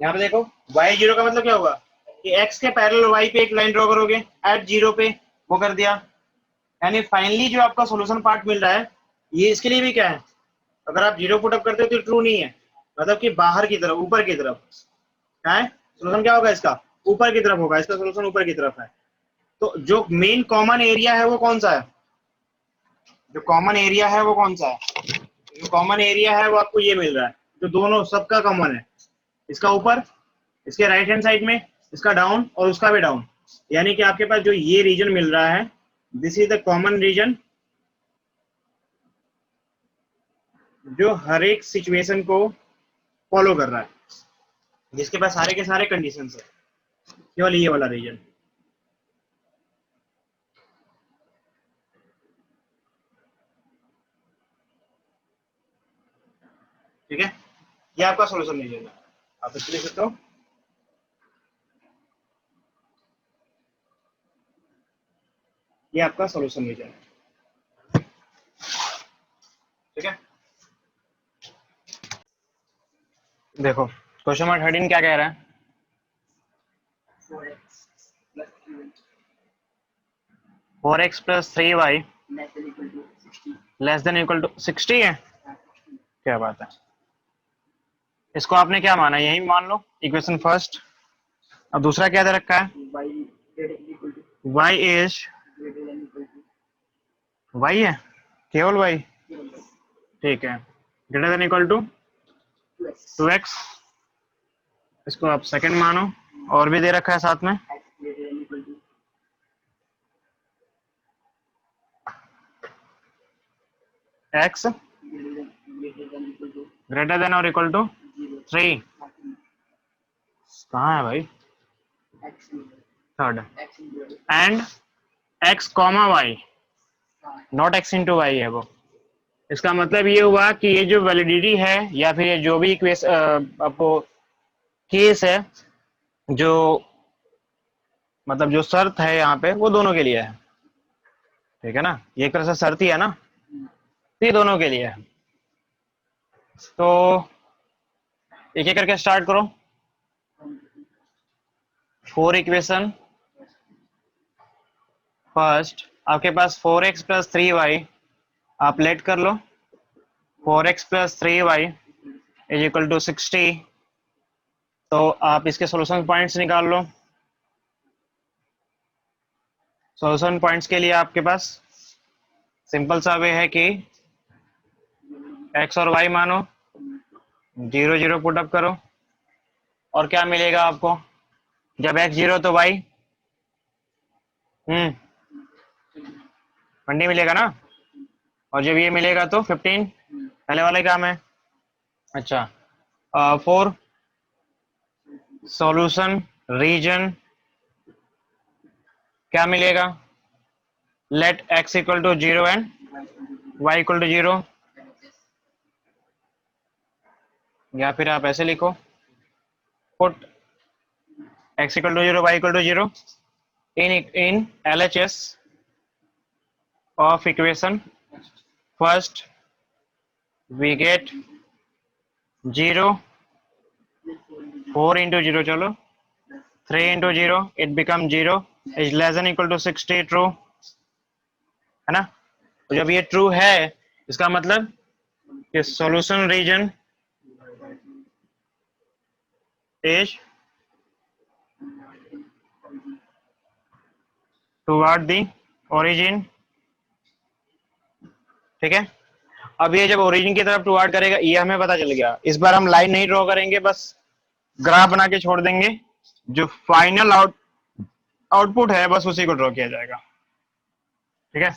यहाँ पे देखो y 0 का मतलब क्या होगा, कि x के पैरेलल y पे एक लाइन ड्रॉ करोगे एट 0 पे, वो कर दिया। यानी फाइनली जो आपका सॉल्यूशन पार्ट मिल रहा है ये इसके लिए भी क्या है, अगर आप 0 पुट अप करते हो तो ट्रू नहीं है, मतलब कि बाहर की तरफ, ऊपर की तरफ क्या है सॉल्यूशन, क्या होगा इसका, ऊपर की तरफ होगा, इसका सॉल्यूशन ऊपर की तरफ है। तो जो मेन कॉमन एरिया है वो कौन सा है, जो कॉमन एरिया है वो कौन सा है, जो कॉमन एरिया है वो आपको ये मिल रहा है, जो दोनों सबका कॉमन है, इसका ऊपर, इसके राइट हैंड साइड में, इसका डाउन और उसका भी डाउन। यानी कि आपके पास जो ये रीजन मिल रहा है, this is the common region जो हर एक सिचुएशन को फॉलो कर रहा है, जिसके पास सारे के सारे कंडीशंस है, केवल ये वाला रीजन। ठीक है, ये आपका सॉल्यूशन रीजन है, आप इसको लिख सकते हो। ये आपका सॉल्यूशन रीजन है। ठीक है, देखो क्वेश्चन नंबर 13 क्या कह रहा है, 4x plus 3y less than equal to 60 है, क्या बात है। इसको आपने क्या माना, यही मान लो इक्वेशन फर्स्ट। अब दूसरा क्या दे रखा है, y इज, y है, केवल y, ठीक है, greater than equal to 2x, इसको आप सेकंड मानो। और भी दे रखा है साथ में, x ग्रेटर देन और इक्वल टू 3, कहाँ है भाई, third, and x comma y, not x into Y है वो। इसका मतलब ये हुआ कि ये जो वैलिडिटी है या फिर ये जो भी आपको केस है, जो मतलब जो शर्त है यहाँ पे वो दोनों के लिए है, ठीक है ना, ये एक तरह से शर्त ही है ना, तो ये दोनों के लिए है। तो एक एक करके स्टार्ट करो, 4 इक्वेशन, फर्स्ट आपके पास 4x प्लस 3y, आप लेट कर लो, 4x plus 3y is equal to 60। तो आप इसके सॉल्यूशन पॉइंट्स निकाल लो। सॉल्यूशन पॉइंट्स के लिए आपके पास सिंपल सा वे है कि x और y मानो, 0 0 पुट अप करो, और क्या मिलेगा आपको, जब x 0 तो y 20 मिलेगा ना, और जब ये मिलेगा तो 15, पहले वाले काम है। अच्छा, 4 सॉल्यूशन रीजन क्या मिलेगा, let x equal to 0 and y equal to 0, या फिर आप ऐसे लिखो, put x equal to 0 y equal to 0 in LHS of equation first we get 0, 4 into 0, चलो 3 into 0, it becomes 0, is less than equal to 60, true है ना। तो जब ये ट्रू है इसका मतलब कि solution region is toward the origin, ठीक है। अब ये जब ओरिजिन की तरफ टुवर्ड करेगा ये हमें पता चल गया, इस बार हम लाइन नहीं ड्रॉ करेंगे, बस ग्राफ बना के छोड़ देंगे, जो फाइनल आउटपुट है बस उसी को ड्रॉ किया जाएगा, ठीक है।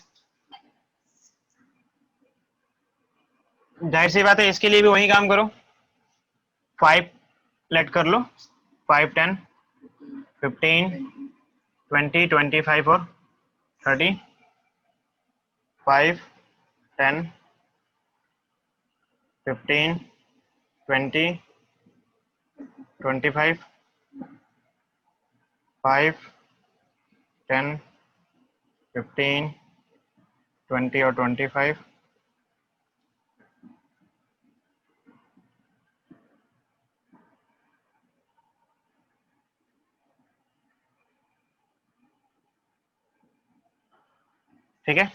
जाहिर सी बात है इसके लिए भी वही काम करो, 5 लेट कर लो, 5 10 15 20 25 और 30, 5 10 15 20 25, 5 10 15 20 और 25, ठीक है,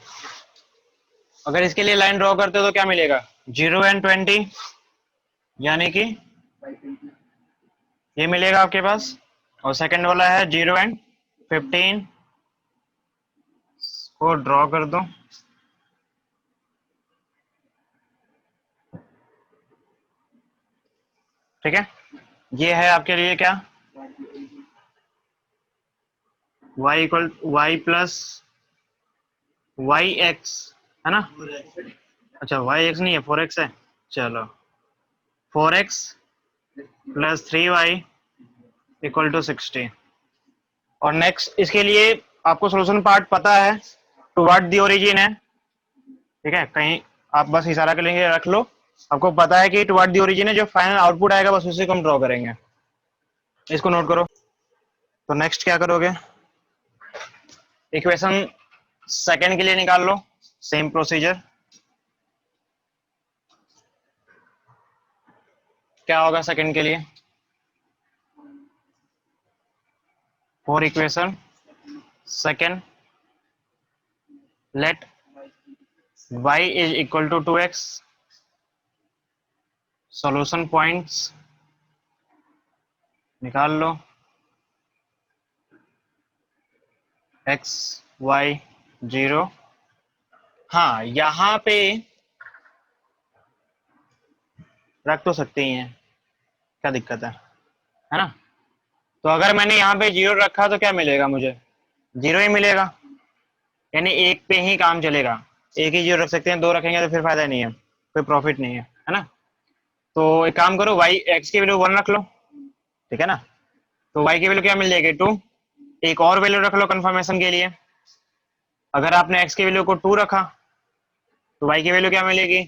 अगर इसके लिए लाइन ड्रॉ करते हो तो क्या मिलेगा, 0 एंड 20, यानी कि ये मिलेगा आपके पास। और सेकंड वाला है 0 एंड 15, को ड्रॉ कर दो। ठीक है, ये है आपके लिए क्या, y equal Y plus Y X, है ना। अच्छा वाई एक्स नहीं है, 4x है। चलो 4x plus 3y equal to 60। और नेक्स्ट इसके लिए आपको सोल्यूशन पार्ट पता है, टुवर्ड द ओरिजिन है। ठीक है, कहीं आप बस इशारा कर लेंगे, रख लो, आपको पता है कि टुवर्ड द ओरिजिन है, जो फाइनल आउटपुट आएगा बस उसी को हम ड्रॉ करेंगे, इसको नोट करो। तो नेक्स्ट क्या करोगे, इक्वेशन सेकंड के लिए निकाल लो, सेम प्रोसीजर। क्या होगा सेकंड के लिए, for equation second let y is equal to 2x, solution points निकाल लो, x y 0। हाँ यहां पे रख तो सकते ही हैं, क्या दिक्कत है ना। तो अगर मैंने यहाँ पे 0 रखा तो क्या मिलेगा मुझे, 0 ही मिलेगा, यानी एक पे ही काम चलेगा। एक ही 0 रख सकते हैं, दो रखेंगे तो फिर फायदा नहीं है, कोई प्रॉफिट नहीं है ना। तो एक काम करो, y x की वैल्यू 1 रख लो, ठीक है ना। तो y की वैल्यू क्या मिल जाएगी, 2। एक और वैल्यू रख लो कंफर्मेशन के लिए, अगर आपने x की वैल्यू को 2 रखा तो y की वैल्यू क्या मिलेगी,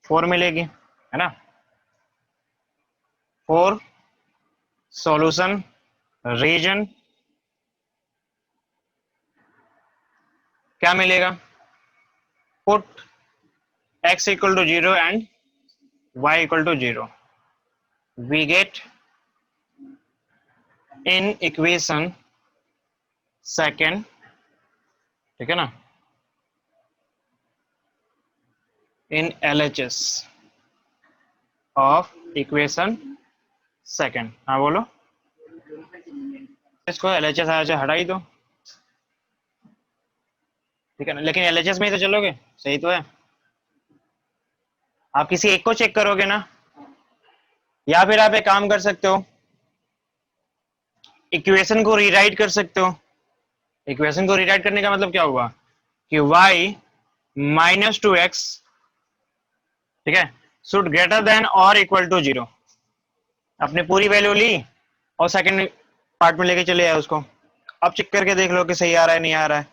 4 मिलेगी, है ना। 4 सॉल्यूशन रीजन क्या मिलेगा, put x equal to 0 and y equal to 0, we get in equation second, ठीक है ना, in LHS of equation second. हाँ बोलो, इसको LHS आया हटा ही दो, ठीक है ना, लेकिन LHS में ही तो चलोगे, सही तो है। आप किसी एक को चेक करोगे ना, या फिर आप एक काम कर सकते हो, इक्वेशन को रीराइट कर सकते हो। इक्वेशन को रीराइट करने का मतलब क्या हुआ कि y माइनस 2x, ठीक है, शुड ग्रेटर देन और इक्वल टू 0। अपने पूरी वैल्यू ली और सेकंड पार्ट में लेके चले आए उसको, अब चेक करके देख लो कि सही आ रहा है नहीं आ रहा है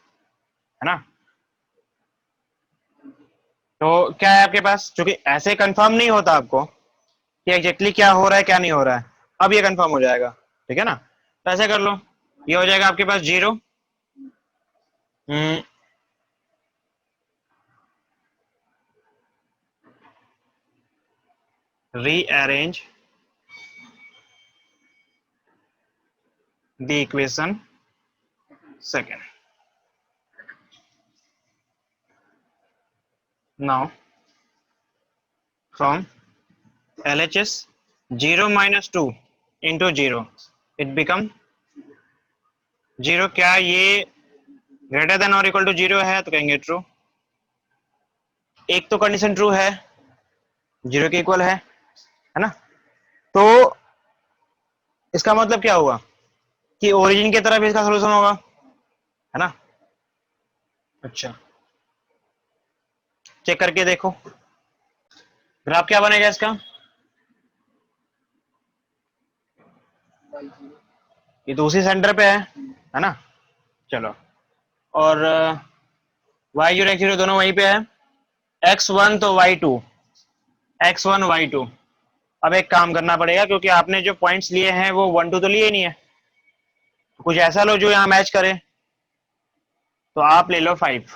ना। तो क्या है आपके पास, क्योंकि ऐसे कंफर्म नहीं होता आपको कि एग्जैक्टली क्या हो रहा है क्या नहीं हो रहा है, अब ये कंफर्म हो जाएगा, ठीक है ना। तो ऐसे कर लो, ये हो जाएगा आपके पास 0, rearrange the equation second. Now from LHS 0 minus 2 into 0 it become 0। क्या ये ग्रेटर देन और इक्वल टू 0 है, तो कहेंगे ट्रू। एक तो कंडीशन ट्रू है, 0 के इक्वल है ना। तो इसका मतलब क्या हुआ कि ओरिजिन की तरफ इसका सोल्यूशन होगा, है ना। अच्छा चेक करके देखो, ग्राफ क्या बनेगा इसका, ये तो उसी सेंटर पे है ना। चलो, और y0 x0 दोनों वहीं पे है, x1 तो y2, x1 y2। अब एक काम करना पड़ेगा, क्योंकि आपने जो पॉइंट्स लिए हैं वो 1 2 तो लिए ही नहीं है, तो कुछ ऐसा लो जो यहाँ मैच करे। तो आप ले लो 5,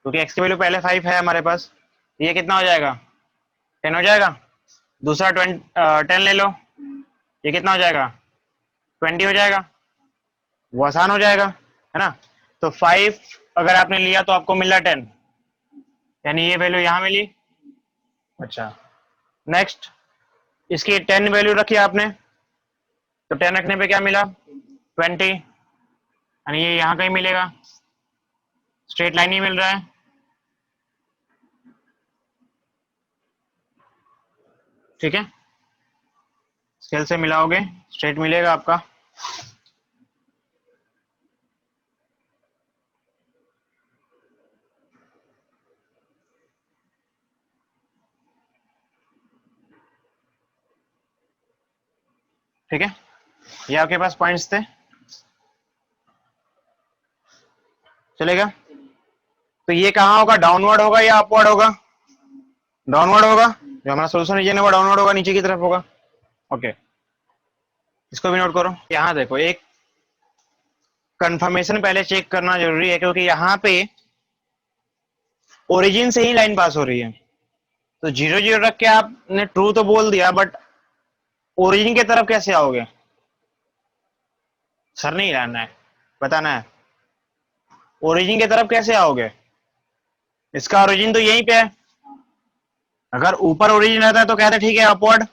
क्योंकि x की वैल्यू पहले 5 है हमारे पास, ये कितना हो जाएगा, 10 हो जाएगा। दूसरा 10 ले लो, ये कितना हो जाएगा, 20 हो जाएगा, वो आसान हो जाएगा, है ना। तो 5 अगर आपने लिया तो आपको मिला 10, यानी ये वैल्यू यहां मिली। अच्छा, नेक्स्ट इसकी 10 वैल्यू रखी आपने, तो 10 रखने पे क्या मिला 20, यानी ये यहां कहीं मिलेगा, स्ट्रेट लाइन ही मिल रहा है। ठीक है, स्केल से मिलाओगे स्ट्रेट मिलेगा आपका। ठीक है, ये आपके पास पॉइंट्स थे, चलेगा। तो ये कहाँ होगा, डाउनवर्ड होगा या अपवर्ड होगा, डाउनवर्ड होगा, जो हमारा सोल्यूशन रीजन है वो डाउनवर्ड होगा, नीचे की तरफ होगा। ओके, इसको भी नोट करो। यहाँ देखो, एक कंफर्मेशन पहले चेक करना जरूरी है, क्योंकि यहाँ पे ओरिजिन से ही लाइन पास हो रही है। तो 0 0 रख के आपने ट्रू तो बोल दिया, बट ओरिजिन की तरफ कैसे आओगे, सर नहीं रहना है, बताना है ओरिजिन की तरफ कैसे आओगे। इसका ओरिजिन तो यहीं पे है, अगर ऊपर ओरिजिन रहता है तो कहते ठीक है अपवर्ड,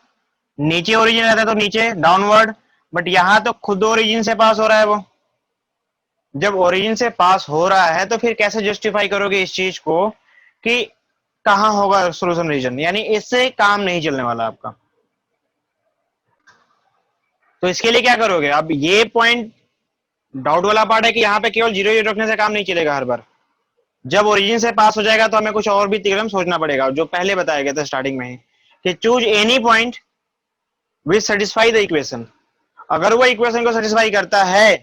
नीचे ओरिजिन रहता है तो नीचे डाउनवर्ड, बट यहां तो खुद ओरिजिन से पास हो रहा है वो। जब ओरिजिन से पास हो रहा है तो फिर कैसे जस्टिफाई करोगे इस चीज को कि कहां होगा सोल्यूशन रीजन, यानी इससे काम नहीं चलने वाला आपका। तो इसके लिए क्या करोगे, अब ये पॉइंट डाउट वाला पार्ट है कि यहाँ पे केवल 0 0 रखने से काम नहीं चलेगा हर बार। जब ओरिजिन से पास हो जाएगा तो हमें कुछ और भी थ्योरम सोचना पड़ेगा, जो पहले बताया गया था स्टार्टिंग में ही, कि choose any point which satisfy the equation. अगर वो इक्वेशन को सेटिस्फाई करता है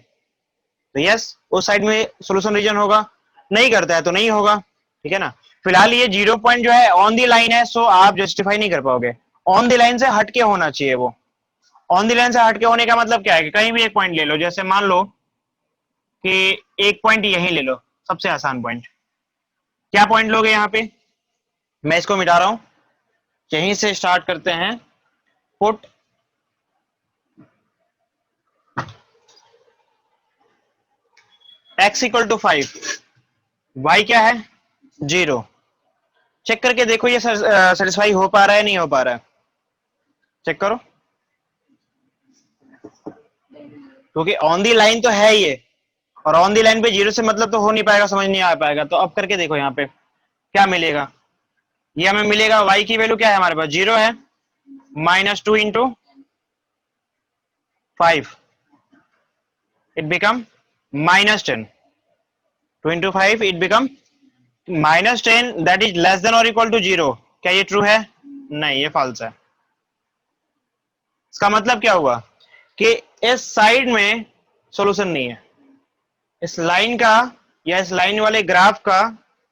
तो यस उस साइड में सॉल्यूशन रीजन होगा, नहीं करता है तो नहीं होगा। ठीक है ना, फिलहाल ये 0 पॉइंट जो है ऑन दी लाइन है, सो आप जस्टिफाई नहीं कर पाओगे। ऑन दी लाइन से हटके होना चाहिए वो। ऑन दी लाइन से हटके होने का मतलब क्या है कि कहीं भी एक पॉइंट ले लो, जैसे मान लो कि एक पॉइंट यहीं ले लो, सबसे आसान पॉइंट। क्या पॉइंट लोगे यहाँ पे, मैं इसको मिटा रहा हूं, यहीं से स्टार्ट करते हैं। Put x equal to 5, y क्या है 0। चेक करके देखो ये सेटिस्फाई हो पा रहा है नहीं हो पा रहा है, चेक करो, क्योंकि ऑन दी लाइन तो है ये, और ऑन दी लाइन पे 0 से मतलब तो हो नहीं पाएगा, समझ नहीं आ पाएगा। तो अब करके देखो यहाँ पे क्या मिलेगा, ये हमें मिलेगा y की वैल्यू क्या है हमारे पास 0 है, -2 into 5 it become -10, 2 into 5 it become -10, that is less than और इक्वल टू 0। क्या ये ट्रू है, नहीं ये फॉल्स है। इसका मतलब क्या हुआ कि इस साइड में सॉल्यूशन नहीं है, इस लाइन का या इस लाइन वाले ग्राफ का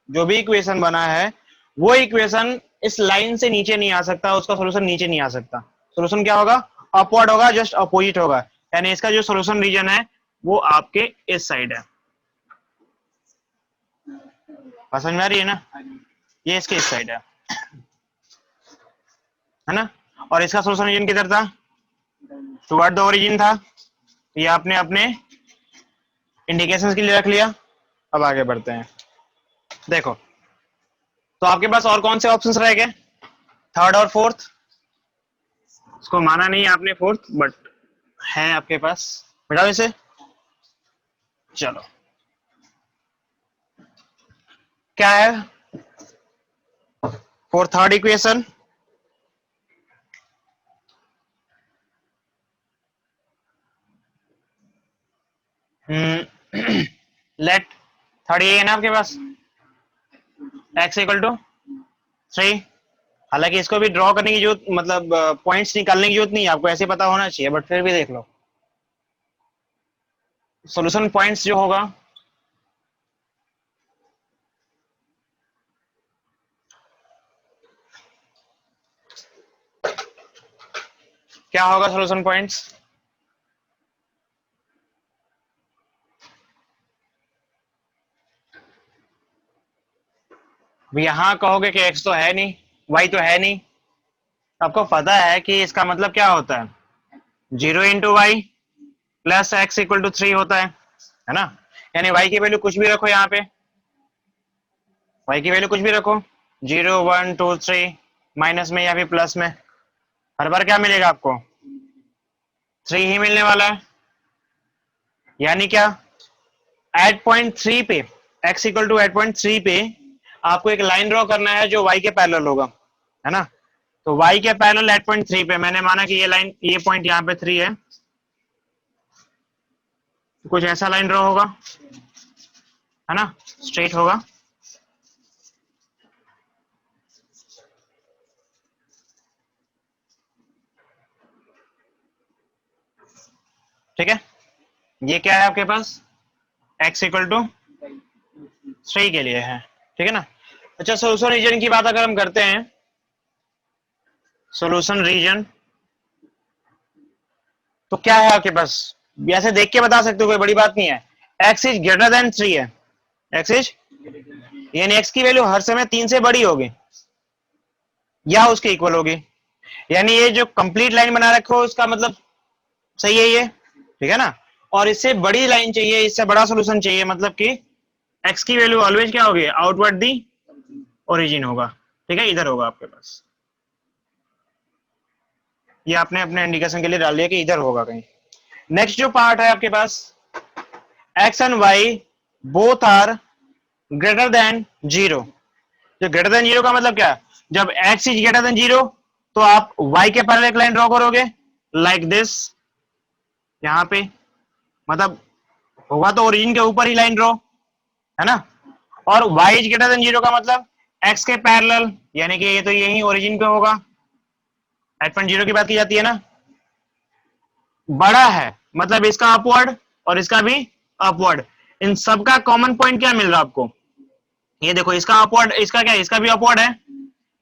जो भी इक्वेशन बना है वो इक्वेशन इस लाइन से नीचे नहीं आ सकता, उसका सॉल्यूशन नीचे नहीं आ सकता। सॉल्यूशन क्या होगा, अपवर्ड होगा, जस्ट अपोजिट होगा, यानी इसका जो सॉल्यूशन रीजन है वो आपके इस साइड है। समझ में आ रही है ना, ये इसके इस साइड है ना, और इसका सॉल्यूशन रीजन किधर था, टुवर्ड द ओरिजिन था। ये आपने अपने इंडिकेशंस के लिए रख लिया। अब आगे बढ़ते हैं, देखो तो आपके पास और कौन से ऑप्शंस रह गए, थर्ड और फोर्थ। इसको माना नहीं आपने फोर्थ, बट है आपके पास, मिटाओ इसे। चलो क्या है for third equation, let third ये है ना आपके पास, x इक्वल टू 3। हालांकि इसको भी ड्रॉ करने की जरूरत, मतलब पॉइंट्स निकालने की जरूरत नहीं है, आपको ऐसे पता होना चाहिए, बट फिर भी देख लो सॉल्यूशन पॉइंट्स जो होगा, क्या होगा सॉल्यूशन पॉइंट्स, यहां कहोगे कि x तो है नहीं, y तो है नहीं, आपको पता है कि इसका मतलब क्या होता है, 0 into Y plus X equal to 3 होता है ना, यानी y की वैल्यू कुछ भी रखो यहाँ पे, y की वैल्यू कुछ भी रखो, 0 1 2 3, माइनस में या फिर प्लस में, हर बार क्या मिलेगा आपको, 3 ही मिलने वाला है। यानी क्या, एट पॉइंट 3 पे, x equal to eight point 3 पे आपको एक लाइन ड्रॉ करना है जो y के पैरेलल होगा, है ना। तो y के पैरेलल एट पॉइंट 3 पे मैंने माना कि ये लाइन, ये पॉइंट यहाँ पे 3 है, कुछ ऐसा लाइन ड्रॉ होगा, है ना, स्ट्रेट होगा। ठीक है, ये क्या है आपके पास, x इक्वल टू 3 के लिए है, ठीक है ना। अच्छा, सोल्यूशन रीजन की बात अगर हम करते हैं, सोल्यूशन रीजन तो क्या है आपके पास, ऐसे देख के बता सकते हो, कोई बड़ी बात नहीं है। x इज ग्रेटर देन 3 है, x इज, यानी x की वैल्यू हर समय 3 से बड़ी होगी या उसके इक्वल होगी। यानी ये जो कंप्लीट लाइन बना रखो उसका मतलब सही है ये, ठीक है ना। और इससे बड़ी लाइन चाहिए, इससे बड़ा सोल्यूशन चाहिए, मतलब कि x की वैल्यू ऑलवेज क्या होगी, आउटवर्ड दी ओरिजिन होगा, ठीक है, इधर होगा आपके पास। ये आपने अपने इंडिकेशन के लिए डाल दिया कि इधर होगा कहीं। नेक्स्ट जो पार्ट है आपके पास, x and y both are greater than 0। जो ग्रेटर देन 0 का मतलब क्या है, जब x इज ग्रेटर देन 0 तो आप y के पैरेलल एक लाइन ड्रॉ करोगे लाइक दिस, यहां पे, मतलब होगा तो ओरिजिन के ऊपर ही लाइन ड्रॉ, है ना। और y इज ग्रेटर देन 0 का मतलब x के पैरेलल, यानी कि ये तो यही ओरिजिन पे होगा, एट पॉइंट 0 की बात की जाती है ना, बड़ा है मतलब इसका अपवर्ड और इसका भी अपवर्ड, इन सबका कॉमन पॉइंट क्या मिल रहा है आपको, ये देखो, इसका अपवर्ड, इसका क्या है, इसका भी अपवर्ड है,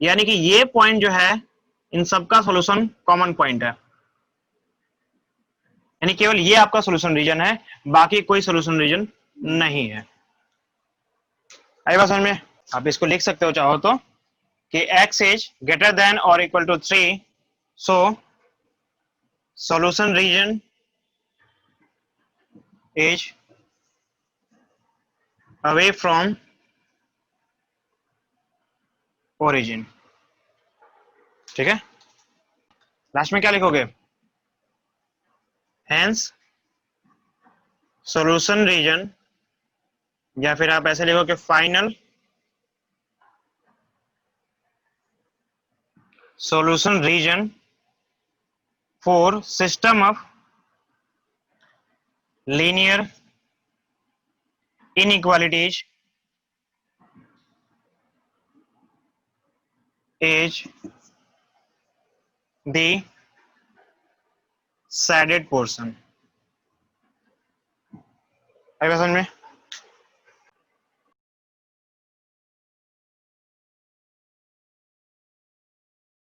यानी कि ये पॉइंट जो है इन सबका सॉल्यूशन कॉमन पॉइंट है, यानी केवल ये आपका सॉल्यूशन रीजन है, बाकी कोई सॉल्यूशन रीजन नहीं है। आई बात समझ में। आप इसको लिख सकते हो चाहो तो कि x इज ग्रेटर देन और equal to 3, so solution region is away from origin, ठीक है। लास्ट में क्या लिखोगे, हेंस सॉल्यूशन रीजन, या फिर आप ऐसे लिखो कि final solution region for system of linear inequalities is the shaded portion। आई बात समझ में।